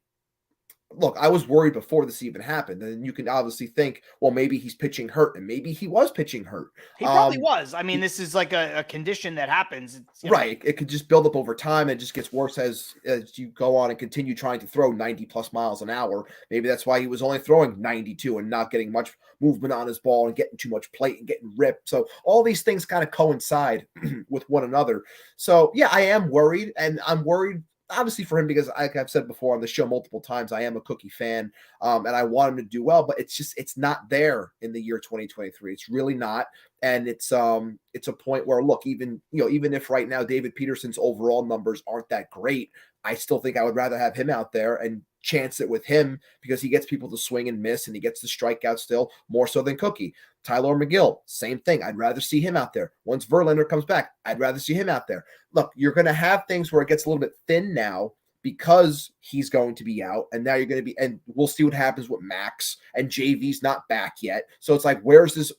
was worried before this even happened. And you can obviously think, well, maybe he's pitching hurt, and maybe he was pitching hurt. He probably was. I mean, this is like a condition that happens. Right. It could just build up over time. And it just gets worse as you go on and continue trying to throw 90 plus miles an hour. Maybe that's why he was only throwing 92 and not getting much movement on his ball and getting too much plate and getting ripped. So all these things kind of coincide with one another. So yeah, I am worried, and I'm worried obviously for him because, like I've said before on the show multiple times, I am a Cookie fan, and I want him to do well, but it's not there in the year 2023. It's really not. And it's a point where, look, even if right now David Peterson's overall numbers aren't that great, I still think I would rather have him out there and chance it with him because he gets people to swing and miss and he gets the strikeout still more so than Cookie. Tyler McGill, same thing. I'd rather see him out there. Once Verlander comes back, I'd rather see him out there. Look, you're going to have things where it gets a little bit thin now because he's going to be out, and now you're going to be, and we'll see what happens with Max, and JV's not back yet. So it's like, where's this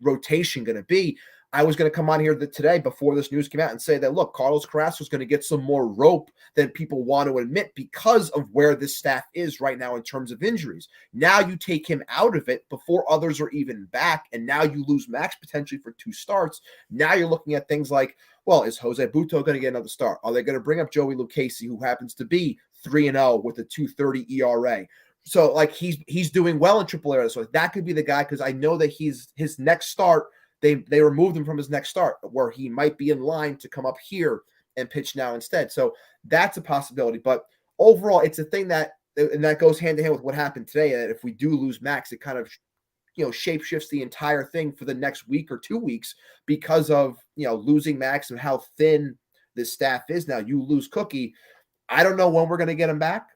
rotation going to be? I was going to come on here today before this news came out and say that, look, Carlos Carrasco is going to get some more rope than people want to admit because of where this staff is right now in terms of injuries. Now you take him out of it before others are even back, and now you lose Max potentially for 2 starts. Now you're looking at things like, well, is Jose Butto going to get another start? Are they going to bring up Joey Lucchesi, who happens to be 3-0 with a 2.30 ERA? So, like, he's doing well in AAA. So that could be the guy, because I know that his next start, they removed him from his next start where he might be in line to come up here and pitch now instead. So that's a possibility. But overall, it's a thing that goes hand in hand with what happened today. That if we do lose Max, it kind of shape shifts the entire thing for the next week or 2 weeks because of losing Max and how thin this staff is now. You lose Cookie. I don't know when we're going to get him back.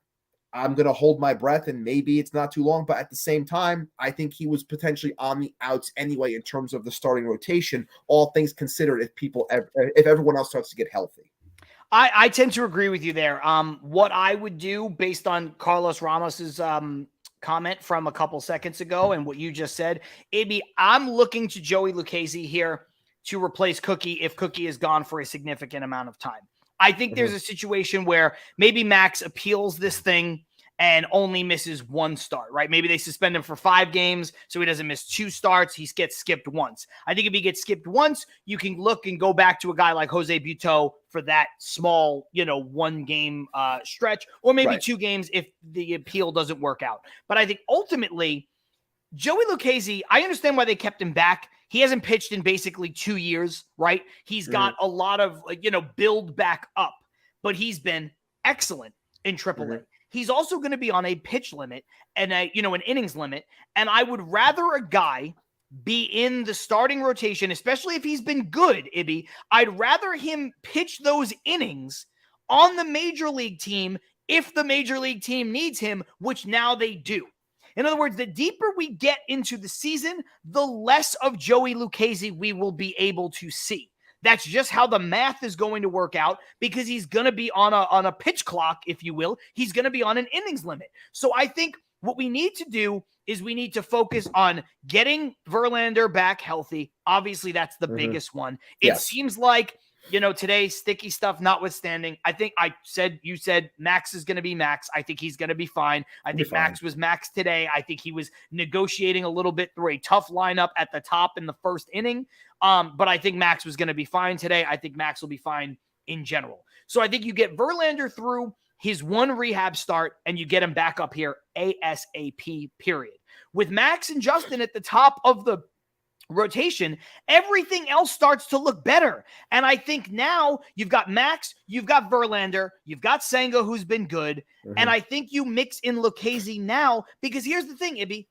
I'm going to hold my breath, and maybe it's not too long. But at the same time, I think he was potentially on the outs anyway in terms of the starting rotation, all things considered, if everyone else starts to get healthy. I tend to agree with you there. What I would do based on Carlos Ramos's comment from a couple seconds ago and what you just said, I'm looking to Joey Lucchesi here to replace Cookie if Cookie is gone for a significant amount of time. I think there's a situation where maybe Max appeals this thing and only misses 1 start, right? Maybe they suspend him for 5 games, so he doesn't miss 2 starts. He gets skipped once. I think if he gets skipped once, you can look and go back to a guy like Jose Butto for that small, 1-game stretch, or maybe 2 games if the appeal doesn't work out. But I think ultimately, Joey Lucchesi, I understand why they kept him back. He hasn't pitched in basically 2 years, right? He's got a lot of, build back up, but he's been excellent in AAA. He's also going to be on a pitch limit and an innings limit. And I would rather a guy be in the starting rotation, especially if he's been good, Ibby. I'd rather him pitch those innings on the major league team if the major league team needs him, which now they do. In other words, the deeper we get into the season, the less of Joey Lucchesi we will be able to see. That's just how the math is going to work out because he's going to be on a pitch clock, if you will. He's going to be on an innings limit. So I think what we need to do is we need to focus on getting Verlander back healthy. Obviously, that's the biggest one. It seems like, today, sticky stuff notwithstanding, I think you said Max is going to be Max. I think he's going to be fine. I think Max was Max today. I think he was negotiating a little bit through a tough lineup at the top in the first inning. But I think Max was going to be fine today. I think Max will be fine in general. So I think you get Verlander through his 1 rehab start and you get him back up here ASAP, period. With Max and Justin at the top of the rotation, everything else starts to look better. And I think now you've got Max, you've got Verlander, you've got Senga, who's been good. And I think you mix in Lucchesi now, because here's the thing, Ibby,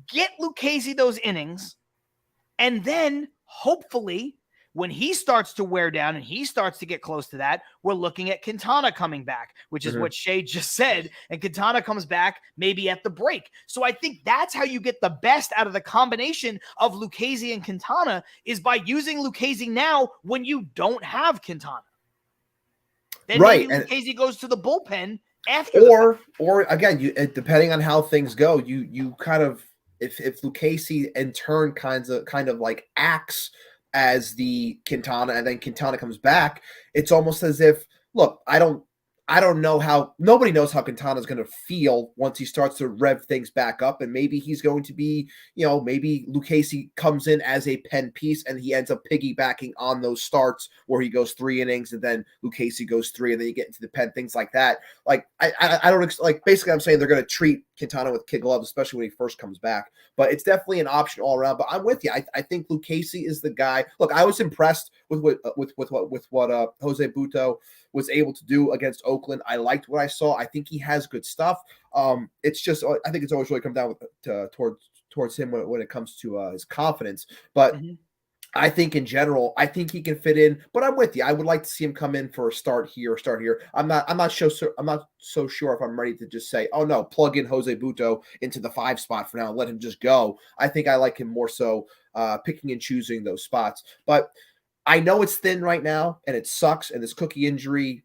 get Lucchesi those innings, and then hopefully when he starts to wear down and he starts to get close to that, we're looking at Quintana coming back, which is what Shay just said. And Quintana comes back maybe at the break. So I think that's how you get the best out of the combination of Lucchesi and Quintana, is by using Lucchesi now when you don't have Quintana. Then maybe Lucchesi goes to the bullpen after. Or again, depending on how things go, you kind of, if Lucchesi in turn kind of like acts as the Quintana, and then Quintana comes back, it's almost as if, look, I don't know how, nobody knows how Quintana's going to feel once he starts to rev things back up. And maybe he's going to be, maybe Lucchesi comes in as a pen piece and he ends up piggybacking on those starts where he goes 3 innings and then Lucchesi goes 3 and then you get into the pen, things like that. Like, I don't like, basically I'm saying they're going to treat Quintana with kid gloves, especially when he first comes back, but it's definitely an option all around. But I'm with you. I think Lucchesi is the guy. Look, I was impressed with what Jose Butto was able to do against Oakland. I liked what I saw. I think he has good stuff. It's just, I think it's always really come down towards him when it comes to his confidence. But I think in general, I think he can fit in. But I'm with you. I would like to see him come in for a start here. I'm not so sure if I'm ready to just say, oh no, plug in Jose Butto into the 5 spot for now and let him just go. I think I like him more so picking and choosing those spots. But I know it's thin right now and it sucks. And this Cookie injury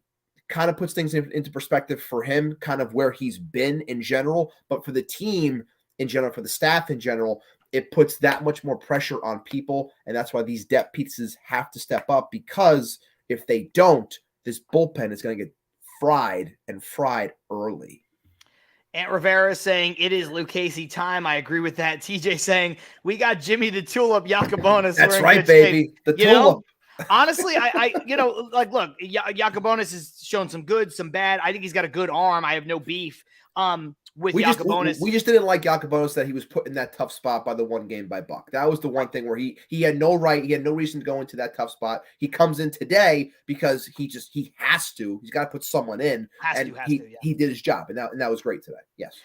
kind of puts things into perspective for him, kind of where he's been in general. But for the team in general, for the staff in general, it puts that much more pressure on people. And that's why these depth pieces have to step up, because if they don't, this bullpen is going to get fried early. Aunt Rivera saying it is Lucchesi time. I agree with that. TJ saying we got Jimmy the Tulip Yacobonis. That's right, baby. Shape. The Tulip. Honestly, look, Yacobonis has shown some good, some bad. I think he's got a good arm. I have no beef with Yacobonis. We just didn't like Yacobonis that he was put in that tough spot by the one game by Buck. That was the one thing where he had no right. He had no reason to go into that tough spot. He comes in today because he has to. He's got to put someone in. He did his job, and that was great today. Yes.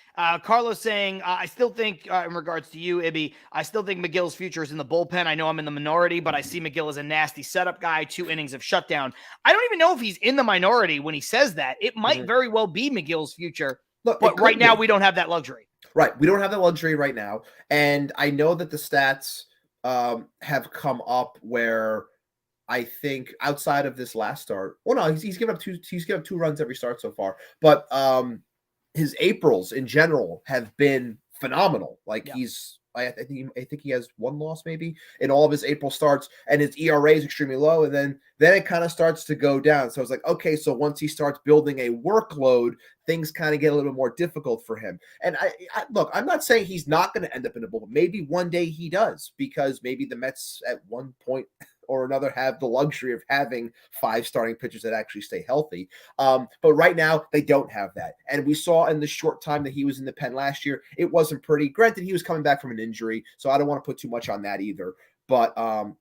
Carlos saying, I still think, in regards to you, Ibby, I still think McGill's future is in the bullpen. I know I'm in the minority, but I see McGill as a nasty setup guy, 2 innings of shutdown. I don't even know if he's in the minority when he says that. It might very well be McGill's future. Look, but right now we don't have that luxury. Right. We don't have that luxury right now. And I know that the stats have come up where I think outside of this last start, he's given up 2 runs every start so far. But his Aprils in general have been phenomenal. Like I think he has 1 loss maybe in all of his April starts, and his ERA is extremely low. And then it kind of starts to go down. So it's like, okay, so once he starts building a workload, things kind of get a little bit more difficult for him. And I look, I'm not saying he's not going to end up in a bullpen. Maybe one day he does, because maybe the Mets at one point or another have the luxury of having 5 starting pitchers that actually stay healthy. But right now they don't have that. And we saw in the short time that he was in the pen last year, it wasn't pretty. Granted, he was coming back from an injury, so I don't want to put too much on that either. But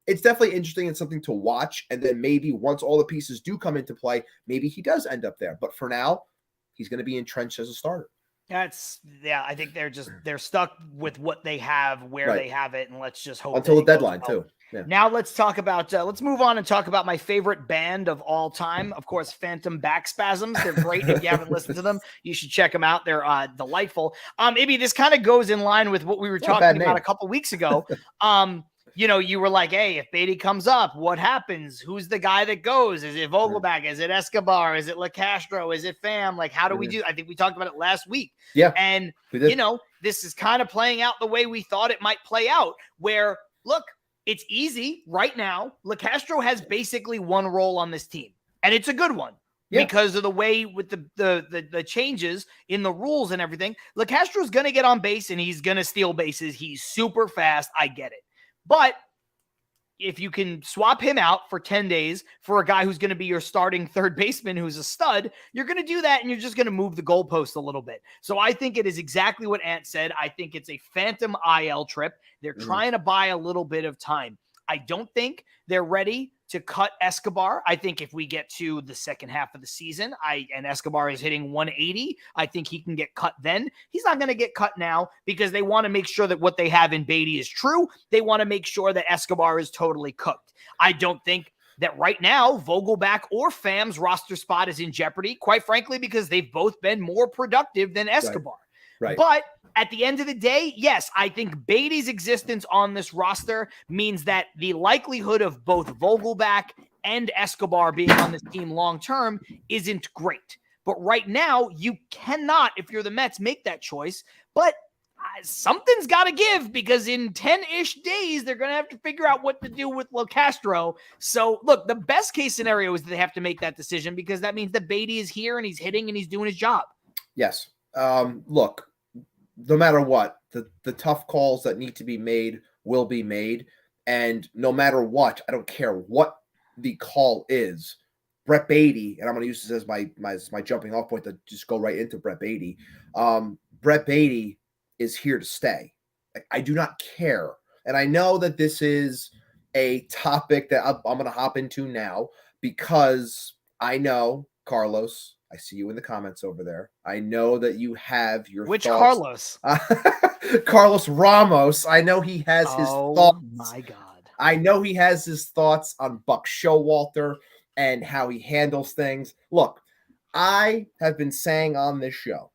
it's definitely interesting and something to watch. And then maybe once all the pieces do come into play, maybe he does end up there. But for now, he's going to be entrenched as a starter. I think they're stuck with what they have, where they have it, and let's just hope until the deadline too. Yeah. Now let's talk about let's move on and talk about my favorite band of all time. Of course, Phantom Back Spasms. They're great. If you haven't listened to them, you should check them out. They're delightful. Maybe this kind of goes in line with what we were talking about a couple weeks ago. You were like, hey, if Beatty comes up, what happens? Who's the guy that goes? Is it Vogelback? Is it Escobar? Is it LeCastro? Is it Pham? Like, how do we do? I think we talked about it last week. Yeah. And, this is kind of playing out the way we thought it might play out, where, look, it's easy right now. LeCastro has basically one role on this team, and it's a good one. Yeah. Because of the way with the changes in the rules and everything. LeCastro's going to get on base, and he's going to steal bases. He's super fast. I get it. But if you can swap him out for 10 days for a guy who's going to be your starting third baseman who's a stud, you're going to do that, and you're just going to move the goalpost a little bit. So I think it is exactly what Ant said. I think it's a phantom IL trip. They're trying to buy a little bit of time. I don't think they're ready to cut Escobar. I think if we get to the second half of the season, and Escobar is hitting 180, I think he can get cut then. He's not going to get cut now because they want to make sure that what they have in Beatty is true. They want to make sure that Escobar is totally cooked. I don't think that right now Vogelback or Pham's roster spot is in jeopardy, quite frankly, because they've both been more productive than Escobar. Right. But at the end of the day, yes, I think Beatty's existence on this roster means that the likelihood of both Vogelback and Escobar being on this team long-term isn't great. But right now, you cannot, if you're the Mets, make that choice. But something's got to give, because in 10-ish days, they're going to have to figure out what to do with Castro. So, look, the best case scenario is that they have to make that decision, because that means that Beatty is here and he's hitting and he's doing his job. Yes. Look, no matter what, the tough calls that need to be made will be made. And no matter what, I don't care what the call is, Brett Beatty, and I'm going to use this as my jumping off point to just go right into Brett Beatty. Brett Beatty is here to stay. I do not care. And I know that this is a topic that I'm going to hop into now, because I know, Carlos, I see you in the comments over there. I know that you have your Which thoughts. Carlos? Carlos Ramos. I know he has his thoughts. Oh, my God. I know he has his thoughts on Buck Showalter and how he handles things. Look, I have been saying on this show,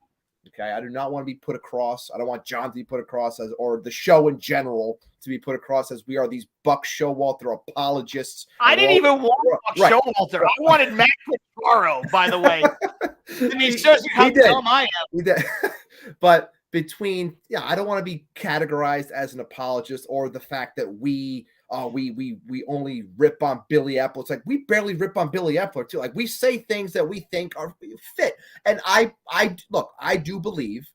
okay, I do not want to be put across. I don't want John to be put across as, or the show in general to be put across as we are these Buck Showalter apologists. I didn't even want Buck Showalter. I wanted Matt Picaro, by the way. I mean, it shows you how dumb I am. He did. But between, I don't want to be categorized as an apologist, or the fact that we only rip on Billy Epler. It's like, we barely rip on Billy Epler too. Like, we say things that we think are fit. And I do believe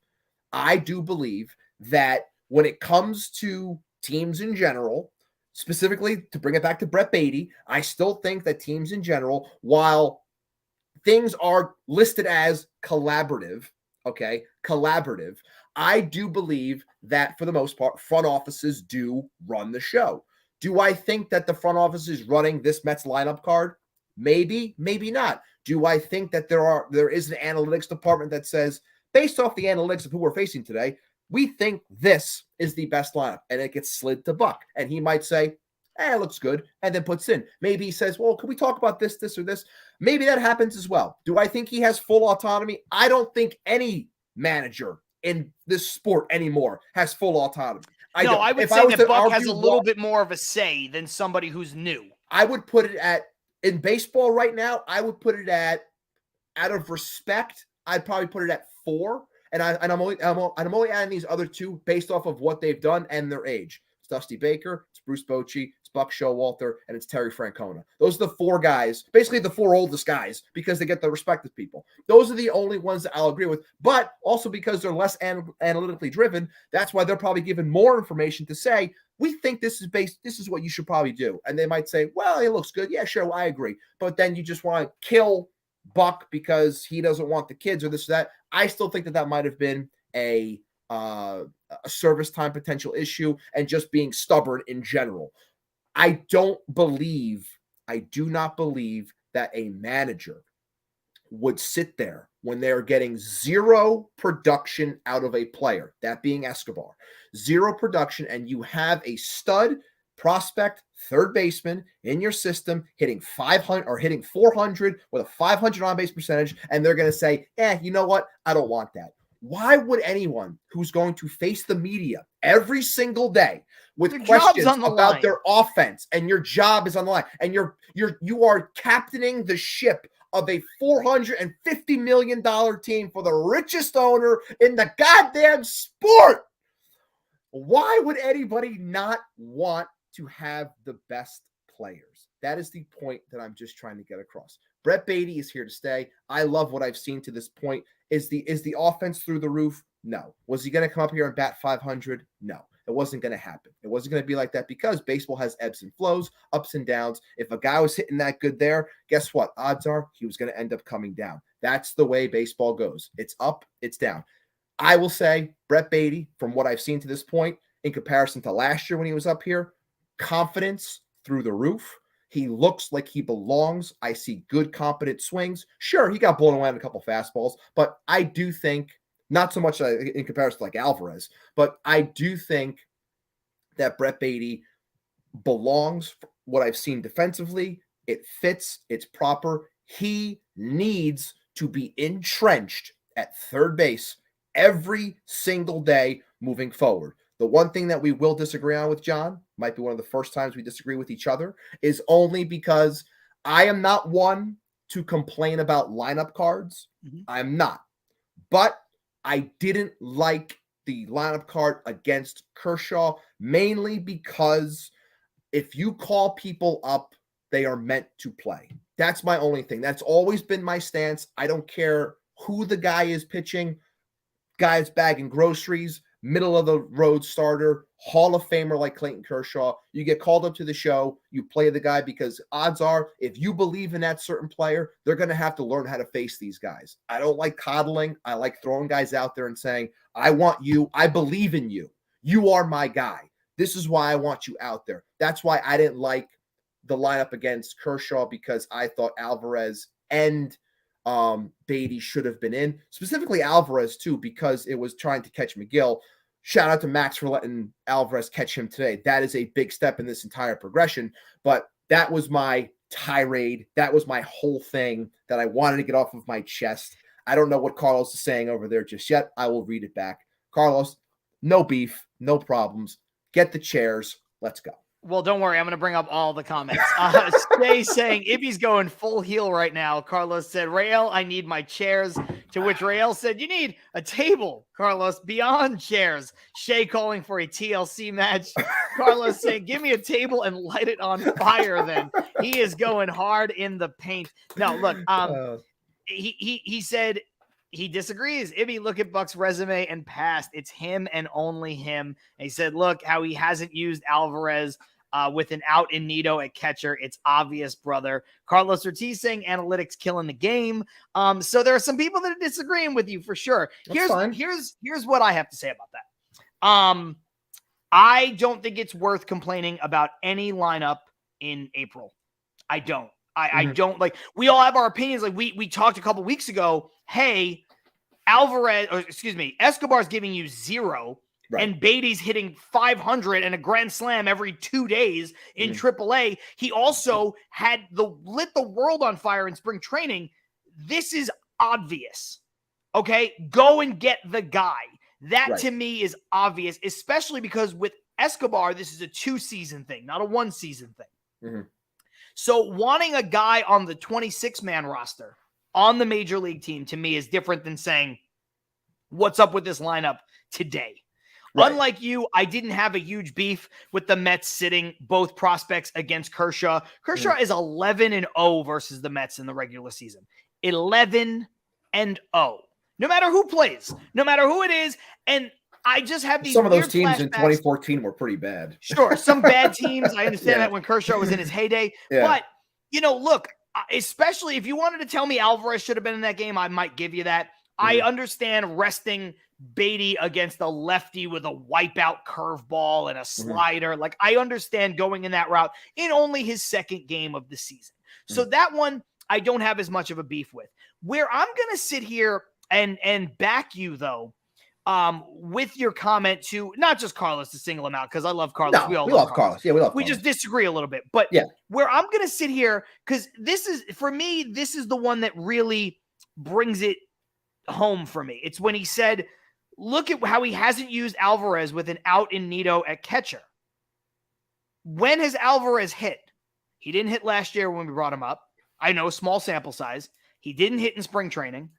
that when it comes to teams in general, specifically to bring it back to Brett Beatty, I still think that teams in general, while things are listed as collaborative, I do believe that for the most part, front offices do run the show. Do I think that the front office is running this Mets lineup card? Maybe, maybe not. Do I think that there is an analytics department that says, based off the analytics of who we're facing today, we think this is the best lineup, and it gets slid to Buck, and he might say, it looks good, and then puts in. Maybe he says, well, can we talk about this, or this? Maybe that happens as well. Do I think he has full autonomy? I don't think any manager in this sport anymore has full autonomy. I would say that Buck has a little bit more of a say than somebody who's new. I would put it in baseball right now, I would put it at, out of respect, I'd probably put it at 4. And I'm only adding these other 2 based off of what they've done and their age. It's Dusty Baker, it's Bruce Bochy, it's Buck Showalter, and it's Terry Francona. Those are the 4 guys, basically the 4 oldest guys, because they get the respect of people. Those are the only ones that I'll agree with, but also because they're less analytically driven, that's why they're probably given more information to say, we think this is what you should probably do. And they might say, well, it looks good. Yeah, sure, I agree. But then you just want to kill Buck because he doesn't want the kids or this or that. I still think that might have been a service time potential issue and just being stubborn in general. I do not believe that a manager would sit there when they're getting 0 production out of a player, that being Escobar, 0 production, and you have a stud prospect third baseman in your system hitting 500 or hitting 400 with a 500 on-base percentage, and they're going to say, you know what? I don't want that. Why would anyone who's going to face the media every single day with questions about their offense, and your job is on the line, and you are captaining the ship of a $450 million team for the richest owner in the goddamn sport? Why would anybody not want to have the best players? That is the point that I'm just trying to get across. Brett Beatty is here to stay. I love what I've seen to this point. Is the offense through the roof? No. Was he going to come up here and bat 500? No. It wasn't going to happen. It wasn't going to be like that, because baseball has ebbs and flows, ups and downs. If a guy was hitting that good there, guess what? Odds are he was going to end up coming down. That's the way baseball goes. It's up, it's down. I will say Brett Beatty, from what I've seen to this point, in comparison to last year when he was up here, confidence through the roof. He looks like he belongs. I see good, competent swings. Sure, he got blown away on a couple fastballs, but I do think, not so much in comparison to like Alvarez, but I do think that Brett Beatty belongs. What I've seen defensively, it fits, it's proper. He needs to be entrenched at third base every single day moving forward. The one thing that we will disagree on with John, might be one of the first times we disagree with each other, is only because I am not one to complain about lineup cards. I'm not. But I didn't like the lineup card against Kershaw, mainly because if you call people up, they are meant to play. That's my only thing. That's always been my stance. I don't care who the guy is pitching, guys bagging groceries, middle of the road starter, Hall of Famer like Clayton Kershaw. You get called up to the show, you play the guy, because odds are if you believe in that certain player, they're going to have to learn how to face these guys. I don't like coddling. I like throwing guys out there and saying, I want you. I believe in you. You are my guy. This is why I want you out there. That's why I didn't like the lineup against Kershaw, because I thought Alvarez and Beatty should have been in, specifically Alvarez too, because it was trying to catch McGill. Shout out to Max for letting Alvarez catch him today. That is a big step in this entire progression, but that was my tirade. That was my whole thing that I wanted to get off of my chest. I don't know what Carlos is saying over there just yet. I will read it back. Carlos, no beef, no problems. Get the chairs. Let's go. Well, don't worry. I'm going to bring up all the comments. Stay saying Ibby's going full heel right now. Carlos said, Rael, I need my chairs. To which Rael said, you need a table, Carlos, beyond chairs. Shay calling for a TLC match. Carlos saying, give me a table and light it on fire then. He is going hard in the paint. No, look, he said he disagrees. Ibby, look at Buck's resume and past. It's him and only him. And he said, look how he hasn't used Alvarez with an out in Nito at catcher. It's obvious, brother. Carlos Ortiz saying analytics killing the game. So there are some people that are disagreeing with you for sure. Here's what I have to say about that. I don't think it's worth complaining about any lineup in April. I don't. I don't like, we all have our opinions. Like we talked a couple weeks ago. Hey, Escobar's giving you 0, right, and Beatty's hitting 500 and a grand slam every 2 days in AAA. He also had lit the world on fire in spring training. This is obvious. Okay, go and get the guy. That to me is obvious, especially because with Escobar, this is a 2-season thing, not a 1-season thing. So wanting a guy on the 26-man roster on the major league team to me is different than saying, what's up with this lineup today? Right. Unlike you, I didn't have a huge beef with the Mets sitting both prospects against Kershaw. Kershaw is 11-0 versus the Mets in the regular season. 11-0. No matter who plays, no matter who it is. And I just have these. Some of those teams flashbacks. In 2014 were pretty bad. Sure, some bad teams. I understand that when Kershaw was in his heyday. But, look, especially if you wanted to tell me Alvarez should have been in that game, I might give you that. I understand resting Beatty against a lefty with a wipeout curveball and a slider. Like, I understand going in that route in only his second game of the season. So that one I don't have as much of a beef with. Where I'm going to sit here and back you, though, with your comment to not just Carlos to single him out, because I love Carlos. No, we all love Carlos. Yeah, we love Carlos. We just disagree a little bit. But where I'm going to sit here, because this is, for me, this is the one that really brings it home for me. It's when he said, look at how he hasn't used Alvarez with an out in Nito at catcher. When has Alvarez hit? He didn't hit last year when we brought him up. I know, small sample size. He didn't hit in spring training.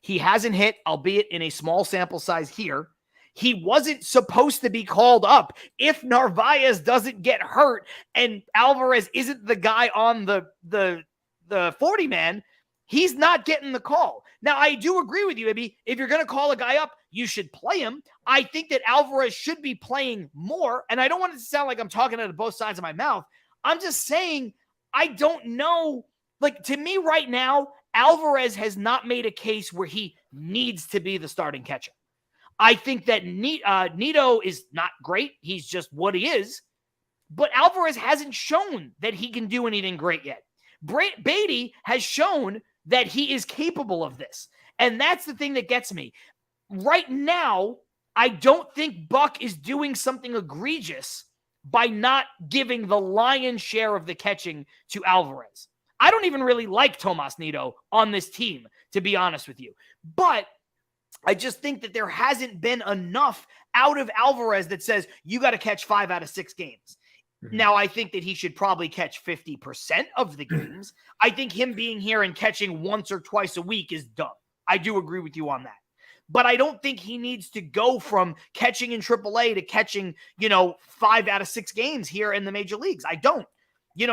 He hasn't hit, albeit in a small sample size here. He wasn't supposed to be called up. If Narvaez doesn't get hurt and Alvarez isn't the guy on the 40-man, he's not getting the call. Now, I do agree with you, Ibby. If you're going to call a guy up, you should play him. I think that Alvarez should be playing more, and I don't want it to sound like I'm talking out of both sides of my mouth. I'm just saying I don't know. Like, to me right now, Alvarez has not made a case where he needs to be the starting catcher. I think that Nito is not great. He's just what he is. But Alvarez hasn't shown that he can do anything great yet. Beatty has shown that he is capable of this. And that's the thing that gets me. Right now, I don't think Buck is doing something egregious by not giving the lion's share of the catching to Alvarez. I don't even really like Tomas Nito on this team, to be honest with you. But I just think that there hasn't been enough out of Alvarez that says you got to catch 5 out of 6 games. Now, I think that he should probably catch 50% of the games. I think him being here and catching once or twice a week is dumb. I do agree with you on that. but I don't think he needs to go from catching in AAA to catching, 5 out of 6 games here in the major leagues. I don't,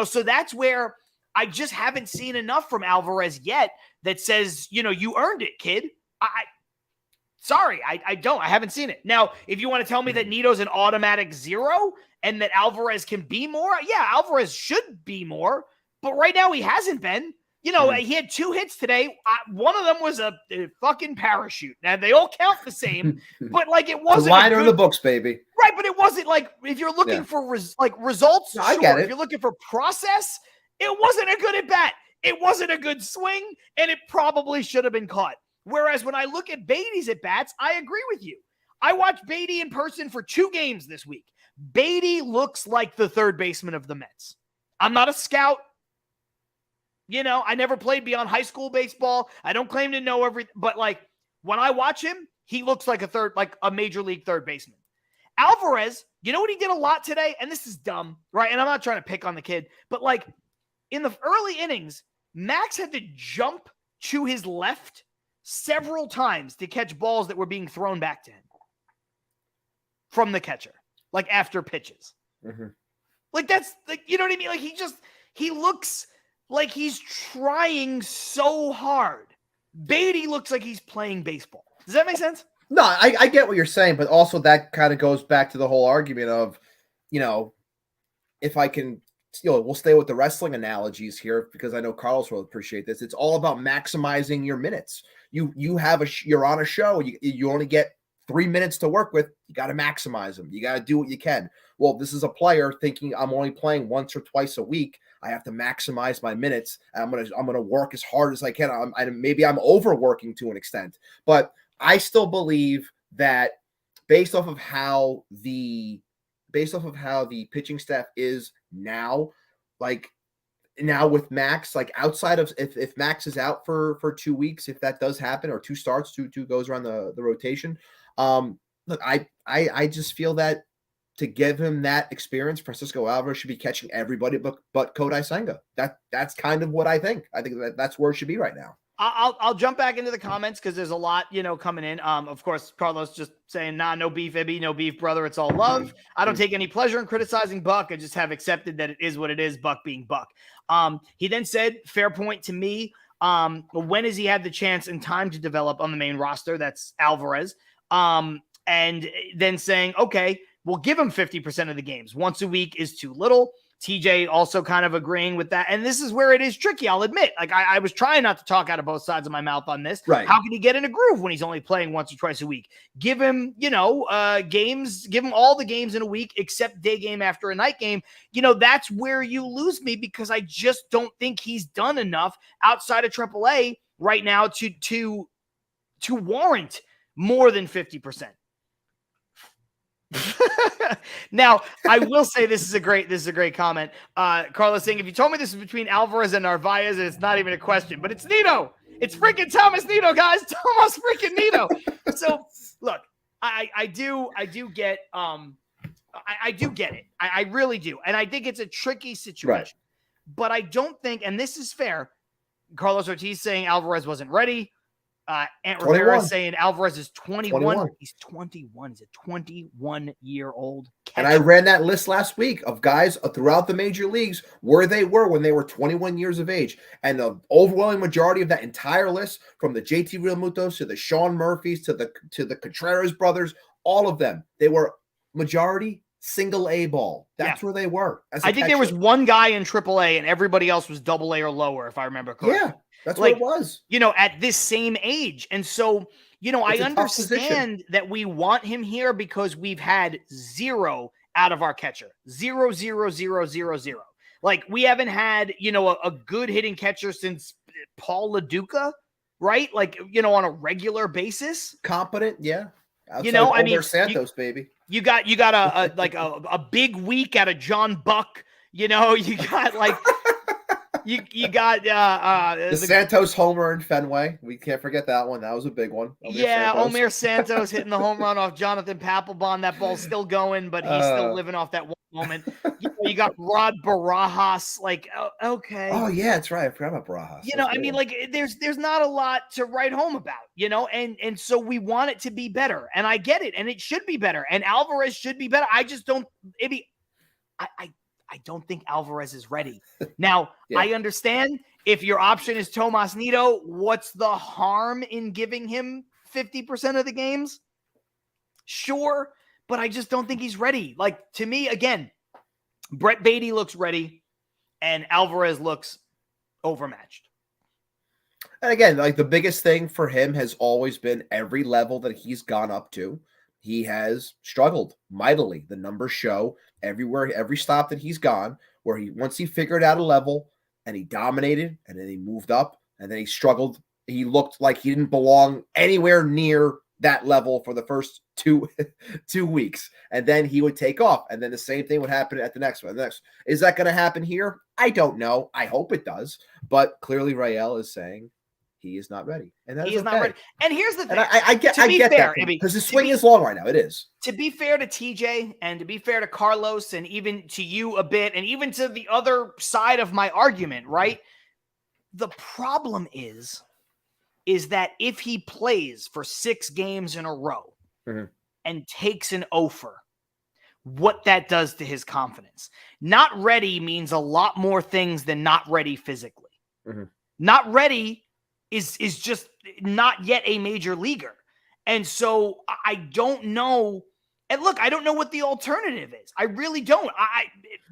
so that's where I just haven't seen enough from Alvarez yet that says, you earned it, kid. Sorry, I don't. I haven't seen it. Now, if you want to tell me that Nito's an automatic 0 and that Alvarez can be more, yeah, Alvarez should be more. But right now he hasn't been. He had 2 hits today. One of them was a fucking parachute. Now, they all count the same, but it wasn't the liner in the books, baby. Right, but it wasn't if you're looking for results, no, I get it. If you're looking for process, it wasn't a good at bat. It wasn't a good swing, and it probably should have been caught. Whereas when I look at Beatty's at-bats, I agree with you. I watched Beatty in person for 2 games this week. Beatty looks like the third baseman of the Mets. I'm not a scout. I never played beyond high school baseball. I don't claim to know everything. But, when I watch him, he looks like a major league third baseman. Alvarez, you know what he did a lot today? And this is dumb, right? And I'm not trying to pick on the kid. But, in the early innings, Max had to jump to his left several times to catch balls that were being thrown back to him from the catcher, after pitches. Mm-hmm. That's you know what I mean? He looks like he's trying so hard. Beatty looks like he's playing baseball. Does that make sense? No, I get what you're saying, but also that kind of goes back to the whole argument of, if I can, we'll stay with the wrestling analogies here because I know Carlos will appreciate this. It's all about maximizing your minutes. You're on a show. You only get 3 minutes to work with. You got to maximize them. You got to do what you can. Well, this is a player thinking I'm only playing once or twice a week. I have to maximize my minutes. I'm gonna work as hard as I can. Maybe I'm overworking to an extent, but I still believe that based off of how the pitching staff is now, now with Max, outside of if Max is out for 2 weeks, if that does happen, or 2 starts, two goes around the rotation. Look, I just feel that to give him that experience, Francisco Alvarez should be catching everybody but Kodai Senga. That's kind of what I think. I think that's where it should be right now. I'll jump back into the comments because there's a lot, coming in. Of course, Carlos just saying, nah, no beef, Ibby, no beef, brother. It's all love. I don't take any pleasure in criticizing Buck. I just have accepted that it is what it is, Buck being Buck. He then said, fair point to me. When has he had the chance and time to develop on the main roster? That's Alvarez. And then saying, okay, we'll give him 50% of the games. Once a week is too little. TJ also kind of agreeing with that. And this is where it is tricky, I'll admit. I was trying not to talk out of both sides of my mouth on this. Right. How can he get in a groove when he's only playing once or twice a week? Give him, games, give him all the games in a week except day game after a night game. That's where you lose me because I just don't think he's done enough outside of AAA right now to warrant more than 50%. Now, I will say this is a great comment. Carlos saying, if you told me this is between Alvarez and Narvaez, it's not even a question, but it's Nito. It's freaking Thomas Nito, guys. Thomas freaking Nito. So look, I do get I do get it. I really do. And I think it's a tricky situation. Right. But I don't think, and this is fair, Carlos Ortiz saying Alvarez wasn't ready. Ant Rivera saying Alvarez is 21. He's 21. He's a 21-year-old catcher. And I ran that list last week of guys throughout the major leagues where they were when they were 21 years of age. And the overwhelming majority of that entire list, from the JT Realmutos to the Sean Murphys to the Contreras brothers, all of them, they were majority single A ball. That's where they were. I think there was one guy in AAA and everybody else was double A or lower, if I remember correctly. Yeah. That's what it was. At this same age. And so, I understand that we want him here because we've had 0 out of our catcher. 0, 0, 0, 0, 0. We haven't had, a good hitting catcher since Paul LaDuca, right? On a regular basis. Competent, yeah. Outside Santos, baby. You got a big week out of John Buck. You got You got the Santos homer in Fenway. We can't forget that one. That was a big one. Omar Santos hitting the home run off Jonathan Papelbon. That ball's still going, but he's still living off that moment. You got Rod Barajas. Like, okay. Oh yeah, that's right. I forgot about Barajas. I mean, like, there's not a lot to write home about, and so we want it to be better, and I get it, and it should be better, and Alvarez should be better. I just don't. I don't think Alvarez is ready. Now, I understand if your option is Tomas Nido, what's the harm in giving him 50% of the games? Sure, but I just don't think he's ready. Like, to me, again, Brett Beatty looks ready, and Alvarez looks overmatched. And again, like, the biggest thing for him has always been every level that he's gone up to, he has struggled mightily. The numbers show everywhere, every stop that he's gone, where once he figured out a level and he dominated, and then he moved up, and then he struggled. He looked like he didn't belong anywhere near that level for the first two weeks, and then he would take off, and then the same thing would happen at the next one. Is that going to happen here? I don't know. I hope it does, but clearly Rael is saying he is not ready, and he is not ready. And here's the thing: I get that because his swing is long right now. It is. To be fair to TJ, and to be fair to Carlos, and even to you a bit, and even to the other side of my argument, right? The problem is that if he plays for 6 games in a row and takes an offer, what that does to his confidence. Not ready means a lot more things than not ready physically. Not ready is just not yet a major leaguer. And so I don't know. And look, I don't know what the alternative is. I really don't.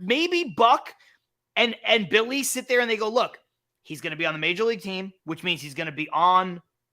Maybe Buck and Billy sit there and they go, look, he's going to be on the major league team, which means he's going to be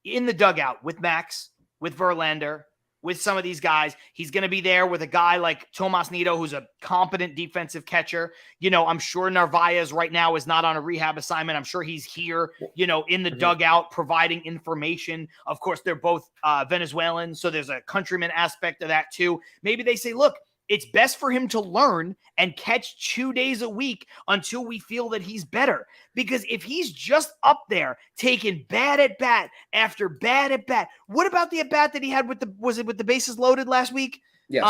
in the dugout with Max, with Verlander, with some of these guys. He's going to be there with a guy like Tomas Nido, who's a competent defensive catcher. I'm sure Narvaez right now is not on a rehab assignment. I'm sure he's here, in the dugout providing information. Of course, they're both Venezuelan, so there's a countryman aspect of that too. Maybe they say, look, it's best for him to learn and catch 2 days a week until we feel that he's better. Because if he's just up there taking bad at bat after bad at bat, what about the at bat that he had with the bases loaded last week? Yes.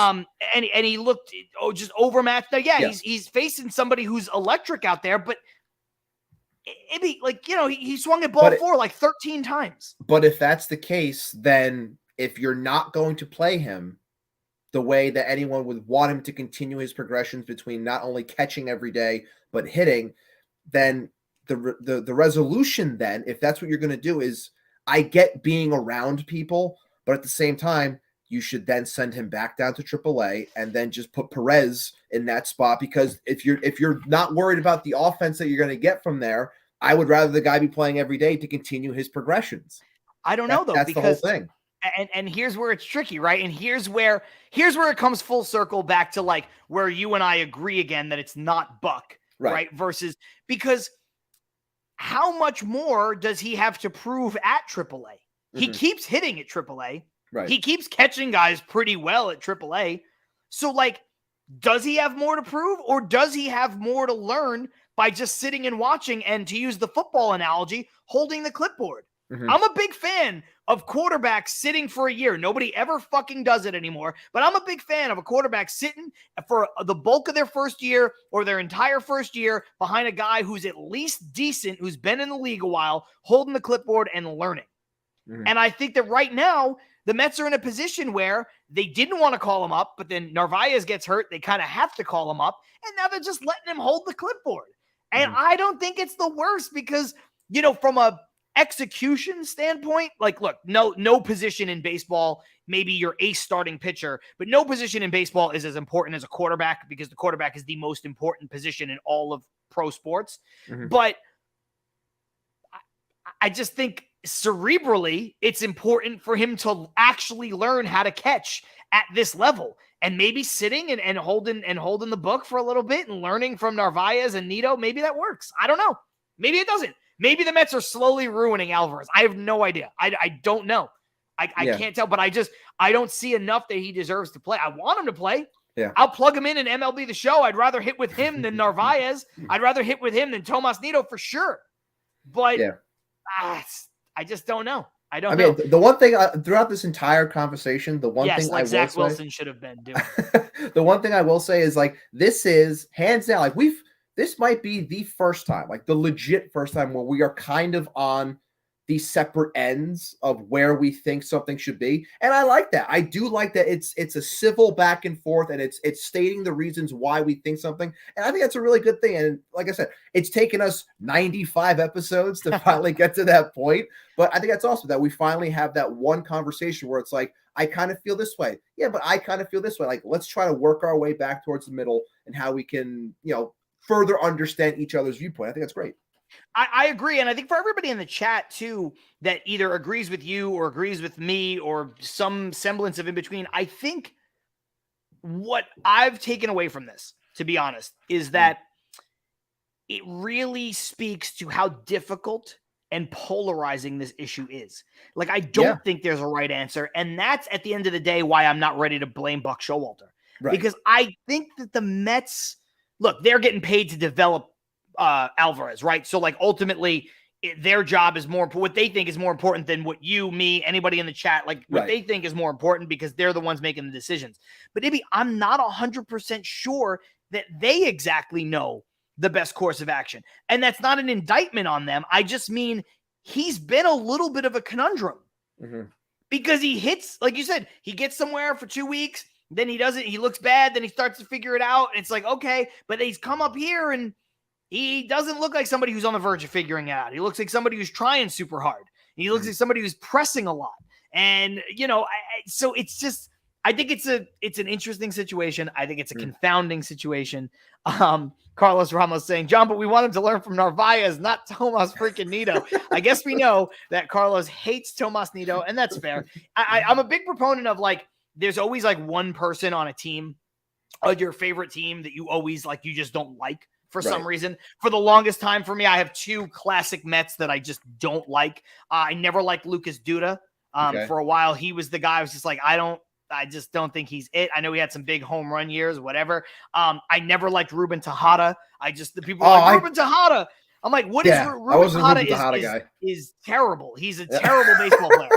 And he looked just overmatched. Now, he's facing somebody who's electric out there, but it'd be like, he swung at ball 4 like 13 times. But if that's the case, then if you're not going to play him the way that anyone would want him to continue his progressions between not only catching every day but hitting, then the resolution then, if that's what you're going to do, is I get being around people, but at the same time, you should then send him back down to AAA and then just put Perez in that spot, because if you're not worried about the offense that you're going to get from there, I would rather the guy be playing every day to continue his progressions. I don't know though, that's because the whole thing. And here's where it's tricky, right? And here's where it comes full circle back to like where you and I agree again that it's not Buck, right? Versus, because how much more does he have to prove at AAA? He keeps hitting at AAA. Right. He keeps catching guys pretty well at AAA. So like, does he have more to prove, or does he have more to learn by just sitting and watching, and, to use the football analogy, holding the clipboard? I'm a big fan of quarterbacks sitting for a year. Nobody ever fucking does it anymore, but I'm a big fan of a quarterback sitting for the bulk of their first year or their entire first year behind a guy who's at least decent, who's been in the league a while, holding the clipboard and learning. And I think that right now, the Mets are in a position where they didn't want to call him up, but then Narvaez gets hurt. They kind of have to call him up, and now they're just letting him hold the clipboard. And I don't think it's the worst because, from a execution standpoint, like, look, no position in baseball, maybe your ace starting pitcher, but no position in baseball is as important as a quarterback, because the quarterback is the most important position in all of pro sports. But I just think cerebrally, it's important for him to actually learn how to catch at this level, and maybe sitting and holding the book for a little bit and learning from Narvaez and Nido. Maybe that works. I don't know. Maybe it doesn't. Maybe the Mets are slowly ruining Alvarez. I have no idea. I don't know. I can't tell, but I don't see enough that he deserves to play. I want him to play. Yeah. I'll plug him in MLB The Show. I'd rather hit with him than Narvaez. I'd rather hit with him than Tomas Nido for sure. But I just don't know. I don't I know. mean, the one thing throughout this entire conversation, the one Yes, thing like I will Zach say, Wilson should have been doing. the one thing I will say is like this is hands down like this might be the first time, like the legit first time where we are kind of on these separate ends of where we think something should be. And I like that. I do like that it's a civil back and forth and it's stating the reasons why we think something. And I think that's a really good thing. And like I said, it's taken us 95 episodes to finally get to that point. But I think that's awesome that we finally have that one conversation where it's like, I kind of feel this way. Yeah, but I kind of feel this way. Like, let's try to work our way back towards the middle and how we can, further understand each other's viewpoint. I think that's great. I agree. And I think for everybody in the chat too, that either agrees with you or agrees with me or some semblance of in between, I think what I've taken away from this, to be honest, is that it really speaks to how difficult and polarizing this issue is. Like, I don't think there's a right answer. And that's at the end of the day why I'm not ready to blame Buck Showalter. Right. Because I think that the Mets, look, they're getting paid to develop Alvarez, right? So like ultimately their job is more, what they think is more important than what you, me, anybody in the chat, like what they think is more important because they're the ones making the decisions. But maybe I'm not 100% sure that they exactly know the best course of action. And that's not an indictment on them. I just mean he's been a little bit of a conundrum because he hits, like you said, he gets somewhere for 2 weeks, then he doesn't, he looks bad, then he starts to figure it out. And it's like, okay, but he's come up here and he doesn't look like somebody who's on the verge of figuring it out. He looks like somebody who's trying super hard. He looks like somebody who's pressing a lot. And, so it's just, I think it's an interesting situation. I think it's a confounding situation. Carlos Ramos saying, John, but we want him to learn from Narvaez, not Tomas freaking Nido. I guess we know that Carlos hates Tomas Nido, and that's fair. I'm a big proponent of like, there's always like one person on a team, your favorite team that you always like, you just don't like. For some reason, for the longest time for me, I have two classic Mets that I just don't like. I never liked Lucas Duda. For a while, he was the guy I was just like, I just don't think he's it. I know he had some big home run years, whatever. I never liked Ruben Tejada. The people are like, Ruben Tejada. I'm like, what is Ruben Tejada is terrible. He's a terrible baseball player.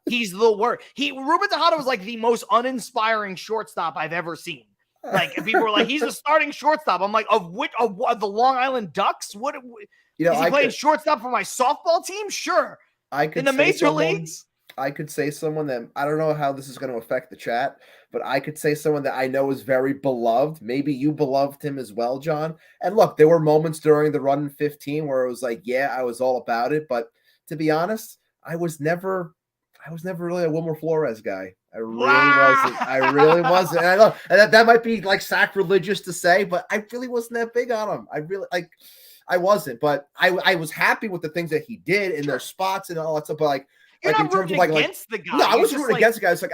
He's the worst. Ruben Tejada was like the most uninspiring shortstop I've ever seen. Like, and people were like, he's a starting shortstop. I'm like, of the Long Island Ducks? What is he playing shortstop for my softball team? Sure. In the major leagues. I could say someone that I don't know how this is going to affect the chat, but I could say someone that I know is very beloved. Maybe you beloved him as well, John. And look, there were moments during the run in 15 where it was like, yeah, I was all about it. But to be honest, I was never really a Wilmer Flores guy. I really wasn't. And I know and that might be like sacrilegious to say, but I really wasn't that big on him. I wasn't, but I was happy with the things that he did in those spots and all that stuff. But like, you're like not in terms rooting of against the guy. No, I wasn't rooting against the guy. It's like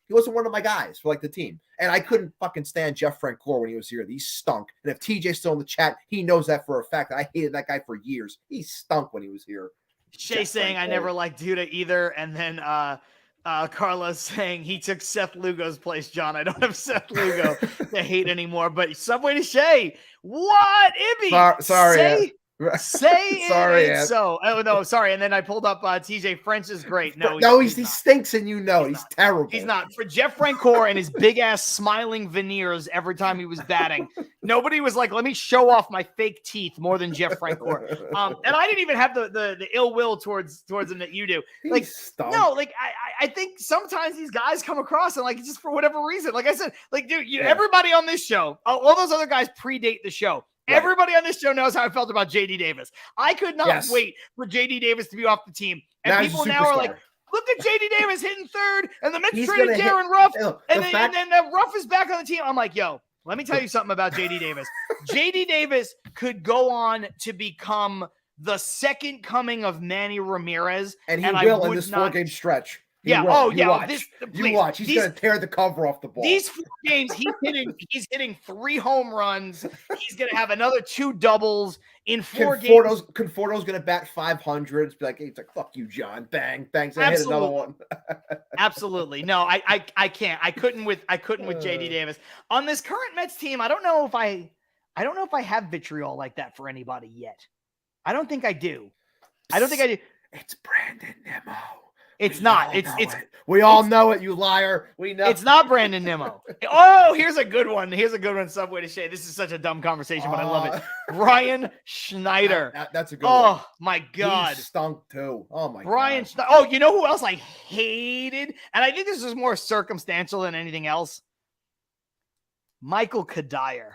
he wasn't one of my guys for like the team. And I couldn't fucking stand Jeff Francoeur when he was here. He stunk. And if TJ's still in the chat, he knows that for a fact. I hated that guy for years. He stunk when he was here. Shay saying I never liked Duda either, and then Carlos saying he took Seth Lugo's place. John, I don't have Seth Lugo to hate anymore, but Subway to Shay. What, Ibby? Sorry. Say sorry, it. So, oh no, sorry. And then I pulled up TJ French is great. He stinks, and he's terrible. He's not. For Jeff Francoeur and his big ass smiling veneers every time he was batting, nobody was like, "Let me show off my fake teeth" more than Jeff Francoeur. And I didn't even have the ill will towards him that you do. Like, no, like I think sometimes these guys come across and like just for whatever reason, like I said, like dude, everybody on this show, all those other guys predate the show. Right. Everybody on this show knows how I felt about JD Davis. I could not wait for JD Davis to be off the team. And people now are like, look at JD Davis hitting third, and the Mets traded Darren Ruff, and then Ruff is back on the team. I'm like, yo, let me tell you something about JD Davis. JD Davis could go on to become the second coming of Manny Ramirez. And he will in this 4-game stretch. You watch. You watch. He's going to tear the cover off the ball. These 4 games, he's hitting 3 home runs. He's going to have another 2 doubles in 4 games. Conforto's going to bat 500s. Be like, it's like, fuck you, John. Bang, bang. So I hit another one. Absolutely. No, I can't. I couldn't with JD Davis. On this current Mets team, I don't know if I have vitriol like that for anybody yet. I don't think I do. It's Brandon Nimmo. It's not. We all know it, you liar. We know. It's not Brandon Nimmo. Oh, here's a good one. Here's a good one. Subway to Shea. This is such a dumb conversation, but I love it. Brian Schneider. That's a good one. Oh my God. He stunk too. Oh my Brian God. Schneider. Oh, you know who else I hated? And I think this is more circumstantial than anything else. Michael Kadire.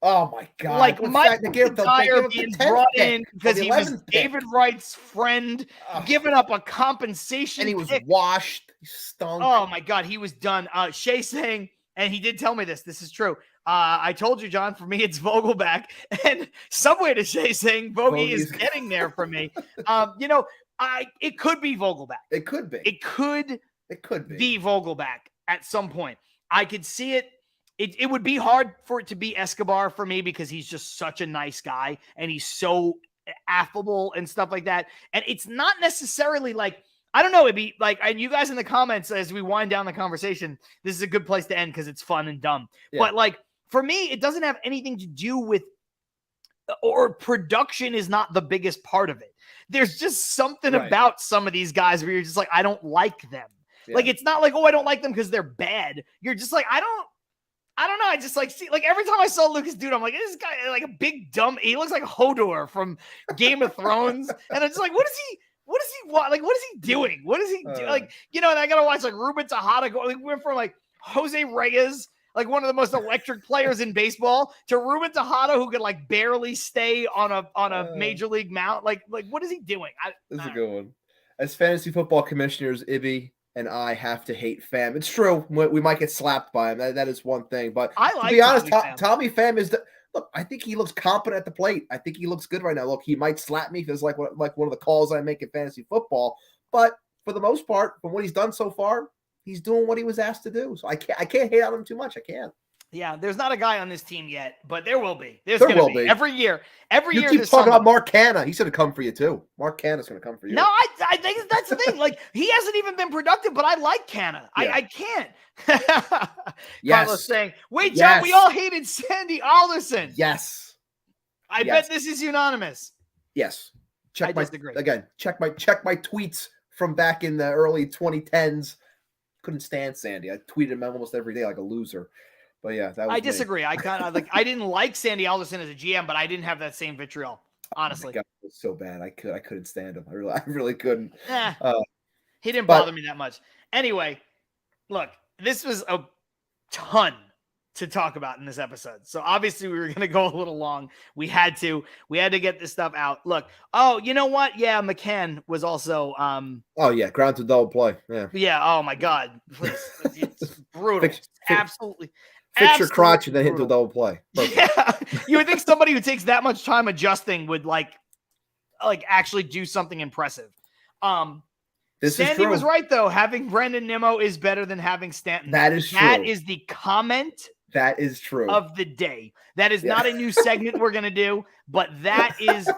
Oh my God! Like Michael Kadire being brought in because he was David Wright's friend, giving up a compensation, and he was washed. He stunk. Oh my God, he was done. Shea saying, and he did tell me this. This is true. I told you, John. For me, it's Vogelback, and Subway to Shea saying Bogey is getting there for me. It could be Vogelback. It could be. It could be Vogelback at some point. I could see it. It would be hard for it to be Escobar for me because he's just such a nice guy and he's so affable and stuff like that. And it's not necessarily like, I don't know, it'd be like, and you guys in the comments as we wind down the conversation, this is a good place to end because it's fun and dumb. Yeah. But like, for me, it doesn't have anything to do with, or production is not the biggest part of it. There's just something about some of these guys where you're just like, I don't like them. Yeah. Like, it's not like, oh, I don't like them because they're bad. You're just like, I don't know. I just like see, like every time I saw Lucas Duda, I'm like, this guy like a big dumb. He looks like Hodor from Game of Thrones, and I'm just like, what is he doing? What is he do? Like, and I gotta watch like Ruben Tejada go. Like, we went from like Jose Reyes, like one of the most electric players in baseball, to Ruben Tejada who could like barely stay on a major league mount. Like what is he doing? This is a good one. As fantasy football commissioners, Ibby and I have to hate Pham. It's true. We might get slapped by him. That is one thing. But to be honest, Tommy Pham is look, I think he looks competent at the plate. I think he looks good right now. Look, he might slap me if it's like one of the calls I make in fantasy football. But for the most part, from what he's done so far, he's doing what he was asked to do. So I can't hate on him too much. I can't. Yeah, there's not a guy on this team yet, but there will be. There will be. Every year. You keep talking about Mark Canha. He's going to come for you, too. Mark Canha's going to come for you. No, I think that's the thing. Like, he hasn't even been productive, but I like Canha. Yeah. I can't. Yes. Carlos saying, wait, John, we all hated Sandy Alderson. Yes. I bet this is unanimous. Yes. I disagree. Again, check my tweets from back in the early 2010s. Couldn't stand Sandy. I tweeted him almost every day like a loser. But yeah, that was I disagree. I kind of I didn't like Sandy Alderson as a GM, but I didn't have that same vitriol. Honestly, oh my God, it was so bad. I couldn't stand him. I really couldn't. He didn't bother me that much. Anyway, look, this was a ton to talk about in this episode. So obviously we were going to go a little long. We had to get this stuff out. Look, oh, you know what? Yeah, McCann was also oh yeah, ground to double play. Yeah, oh my God. It's brutal. Absolutely. Fix your crotch and then hit the double play. Perfect. Yeah. You would think somebody who takes that much time adjusting would like actually do something impressive. Sandy was right though. Having Brandon Nimmo is better than having Stanton. That is true. That is the comment. That is true. Of the day. That is not a new segment we're going to do, but that is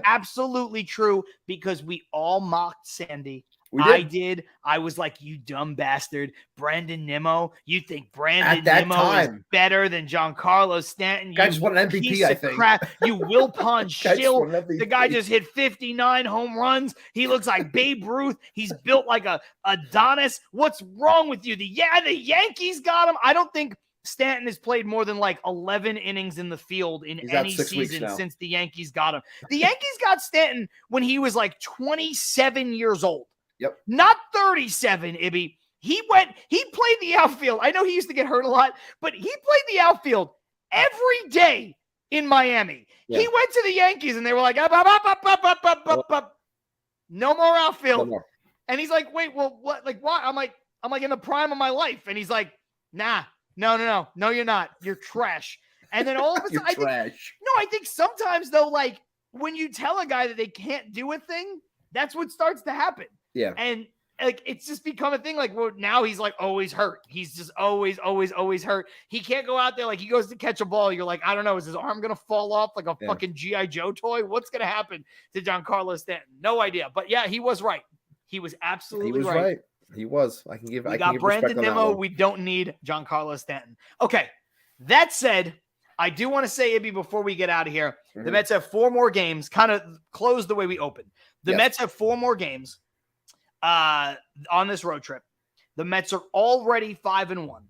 absolutely true because we all mocked Sandy. I did. I was like, you dumb bastard. Brandon Nimmo. You think Brandon Nimmo is better than Giancarlo Stanton? Guy just won an MVP, I think. Crap. You will punch shill. The guy just hit 59 home runs. He looks like Babe Ruth. He's built like a Adonis. What's wrong with you? The Yankees got him. I don't think Stanton has played more than like 11 innings in the field in any season since the Yankees got him. The Yankees got Stanton when he was like 27 years old. Yep. Not 37, Ibby. He played the outfield. I know he used to get hurt a lot, but he played the outfield every day in Miami. Yeah. He went to the Yankees and they were like, up. No more outfield. No more. And he's like, wait, well, what? Like, what? I'm like in the prime of my life. And he's like, nah, no, you're not. You're trash. And then all of a sudden, I think sometimes though, like when you tell a guy that they can't do a thing, that's what starts to happen. Yeah. And like it's just become a thing. Like, well, now he's like always hurt. He's just always hurt. He can't go out there. Like he goes to catch a ball. You're like, I don't know. Is his arm going to fall off like a fucking G.I. Joe toy? What's going to happen to Giancarlo Stanton? No idea. But yeah, he was right. He was absolutely right. He was. We got Brandon Nimmo. We don't need Giancarlo Stanton. Okay. That said, I do want to say, Ibby, before we get out of here, the Mets have 4 more games, kind of close the way we opened. The Mets have 4 more games. on this road trip. The Mets are already 5-1.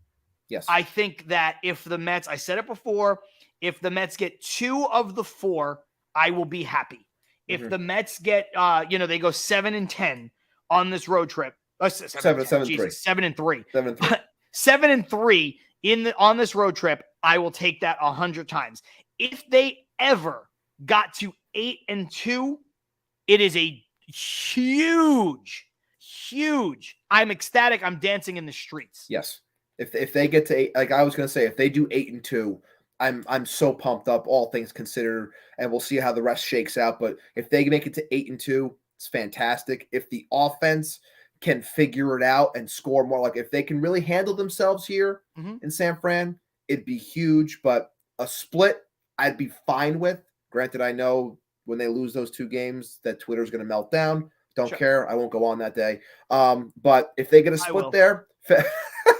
Yes. I think that if the Mets, I said it before, if the Mets get 2 of the 4, I will be happy. If the Mets get, they go 7-10 on this road trip. 7-3. 7-3. 7-3 on this road trip. I will take that 100 times. If they ever got to 8-2, it is a huge. I'm ecstatic. I'm dancing in the streets. Yes. If they get to 8, like I was going to say, if they do 8-2, I'm so pumped up, all things considered, and we'll see how the rest shakes out. But if they make it to 8-2, it's fantastic. If the offense can figure it out and score more, like if they can really handle themselves here in San Fran, it'd be huge. But a split, I'd be fine with. Granted, I know when they lose those 2 games that Twitter's going to melt down. Don't care. I won't go on that day. But if they get a split there,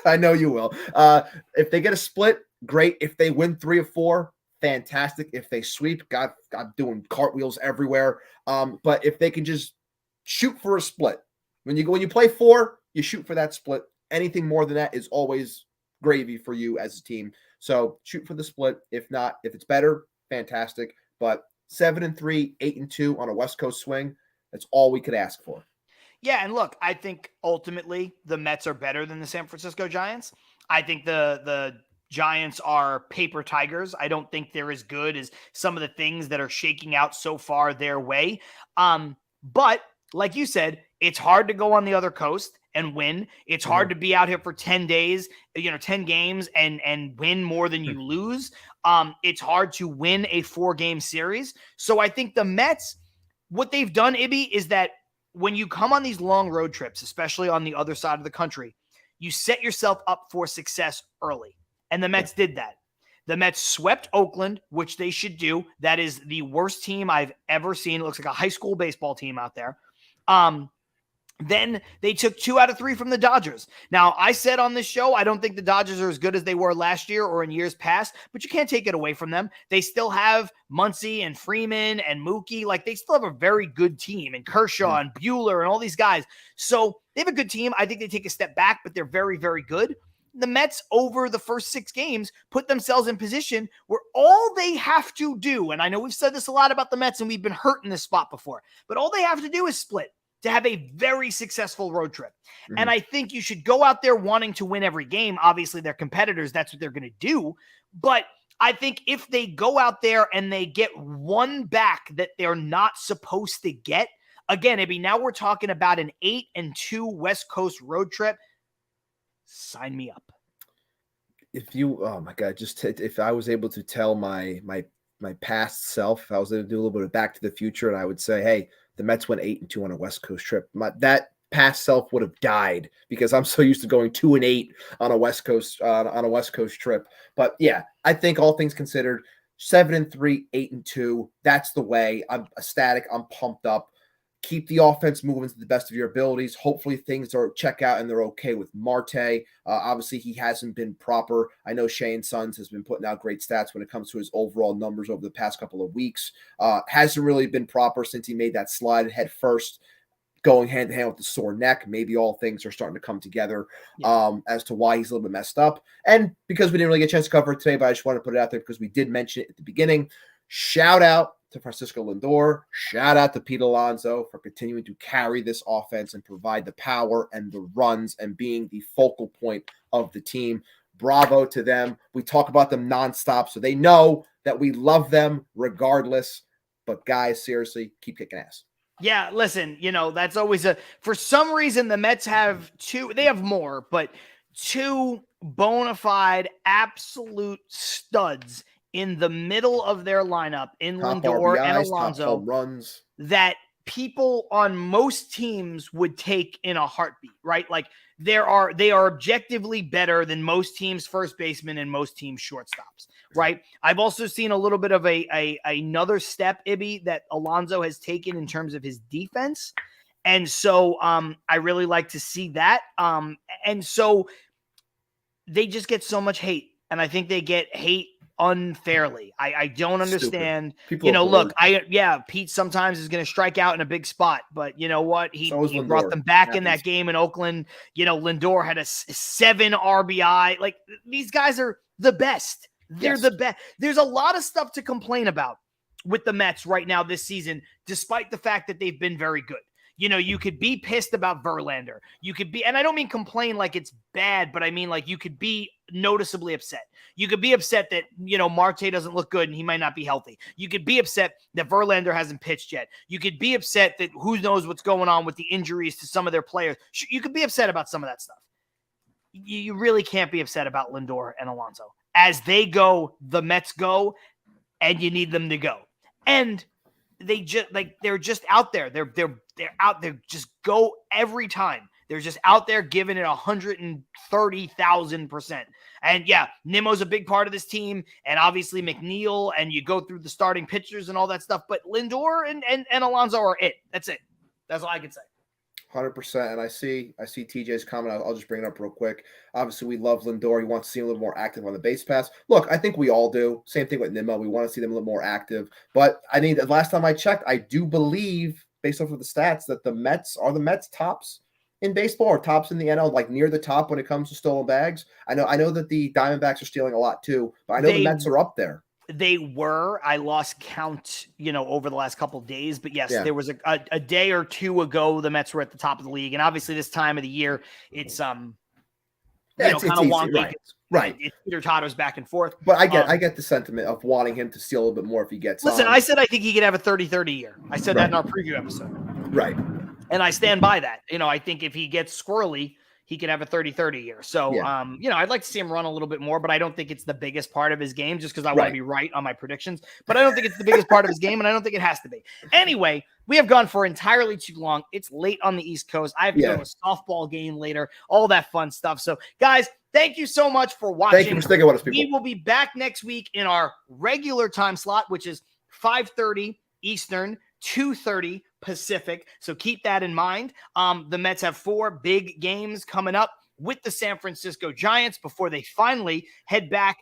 I know you will. If they get a split, great. If they win 3 of 4, fantastic. If they sweep, God, I'm doing cartwheels everywhere. But if they can just shoot for a split, when you play 4, you shoot for that split. Anything more than that is always gravy for you as a team. So shoot for the split. If not, if it's better, fantastic. But 7-3, 8-2 on a West Coast swing, that's all we could ask for. Yeah, and look, I think ultimately the Mets are better than the San Francisco Giants. I think the Giants are paper tigers. I don't think they're as good as some of the things that are shaking out so far their way. But like you said, it's hard to go on the other coast and win. It's hard to be out here for 10 days, 10 games and win more than you lose. It's hard to win a 4-game series. So I think the Mets, what they've done, Ibby, is that when you come on these long road trips, especially on the other side of the country, you set yourself up for success early. And the Mets did that. The Mets swept Oakland, which they should do. That is the worst team I've ever seen. It looks like a high school baseball team out there. Then they took 2 out of 3 from the Dodgers. Now, I said on this show, I don't think the Dodgers are as good as they were last year or in years past, but you can't take it away from them. They still have Muncy and Freeman and Mookie. Like, they still have a very good team, and Kershaw and Buehler and all these guys. So they have a good team. I think they take a step back, but they're very, very good. The Mets, over the first 6 games, put themselves in position where all they have to do, and I know we've said this a lot about the Mets and we've been hurt in this spot before, but all they have to do is split to have a very successful road trip. And I think you should go out there wanting to win every game. Obviously, they're competitors. That's what they're going to do. But I think if they go out there and they get one back that they're not supposed to get, again, Ibby, now we're talking about an 8-2 West Coast road trip. Sign me up. If you, oh my God, if I was able to tell my past self, if I was going to do a little bit of Back to the Future, and I would say, hey, the Mets went 8-2 on a West Coast trip, that past self would have died because I'm so used to going 2-8 on a West Coast trip. But yeah, I think all things considered, 7-3, 8-2, that's the way. I'm ecstatic. I'm pumped up. Keep the offense moving to the best of your abilities. Hopefully things are check out and they're okay with Marte. Obviously, he hasn't been proper. I know Shane Sons has been putting out great stats when it comes to his overall numbers over the past couple of weeks. Hasn't really been proper since he made that slide head first, going hand to hand with the sore neck. Maybe all things are starting to come together as to why he's a little bit messed up. And because we didn't really get a chance to cover it today, but I just want to put it out there because we did mention it at the beginning. Shout out to Francisco Lindor. Shout out to Pete Alonso for continuing to carry this offense and provide the power and the runs and being the focal point of the team. Bravo to them. We talk about them nonstop, so they know that we love them regardless. But guys, seriously, keep kicking ass. Yeah, listen, that's always for some reason the Mets have 2, they have more, but 2 bona fide absolute studs in the middle of their lineup in Top Lindor RBIs, and Alonso top home runs that people on most teams would take in a heartbeat, right? Like they are objectively better than most teams' first basemen and most teams' shortstops, right? I've also seen a little bit of another step, Ibby, that Alonso has taken in terms of his defense. And so I really like to see that. And so they just get so much hate. And I think they get hate unfairly. I don't understand. People Look, Pete sometimes is going to strike out in a big spot, but you know what? He brought them back in that game in Oakland. Lindor had a 7 RBI. Like, these guys are the best. They're the best. There's a lot of stuff to complain about with the Mets right now this season, despite the fact that they've been very good. You could be pissed about Verlander. You could be, and I don't mean complain like it's bad, but I mean like you could be noticeably upset. You could be upset that, Marte doesn't look good and he might not be healthy. You could be upset that Verlander hasn't pitched yet. You could be upset that who knows what's going on with the injuries to some of their players. You could be upset about some of that stuff. You really can't be upset about Lindor and Alonso. As they go, the Mets go, and you need them to go. And they're just out there. They're out there. Just go every time. They're just out there giving it 130,000%. And yeah, Nimmo's a big part of this team, and obviously McNeil, and you go through the starting pitchers and all that stuff. But Lindor and Alonso are it. That's it. That's all I can say. 100%. And I see TJ's comment. I'll just bring it up real quick. Obviously, we love Lindor. He wants to see him a little more active on the base pass. Look, I think we all do. Same thing with Nimmo. We want to see them a little more active. But the last time I checked, I do believe, based off of the stats, that the Mets tops in baseball or tops in the NL, like near the top when it comes to stolen bags. I know that the Diamondbacks are stealing a lot too, but I know the Mets are up there. They were. I lost count, over the last couple of days. But yes, there was a day or two ago, the Mets were at the top of the league. And obviously this time of the year, it's kind of wonky. Right. It teeter-totters back and forth. But I get the sentiment of wanting him to steal a little bit more if he gets Listen, on. I said I think he could have a 30-30 year. I said that in our preview episode. Right. And I stand by that. I think if he gets squirrely, he can have a 30-30 year. So, I'd like to see him run a little bit more, but I don't think it's the biggest part of his game just because I want to be right on my predictions. But I don't think it's the biggest part of his game, and I don't think it has to be. Anyway, we have gone for entirely too long. It's late on the East Coast. I have to go to a softball game later, all that fun stuff. So, guys, thank you so much for watching. Thank you for sticking with us, people. We will be back next week in our regular time slot, which is 5:30 Eastern, 2:30 Pacific. So keep that in mind. The Mets have 4 big games coming up with the San Francisco Giants before they finally head back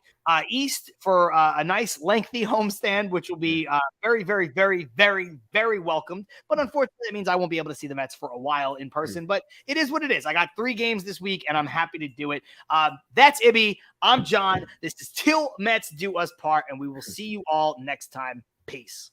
east for a nice lengthy homestand, which will be very, very, very, very, very welcomed. But unfortunately, it means I won't be able to see the Mets for a while in person, but it is what it is. I got 3 games this week and I'm happy to do it. That's Ibby. I'm John. This is Till Mets Do Us Part, and we will see you all next time. Peace.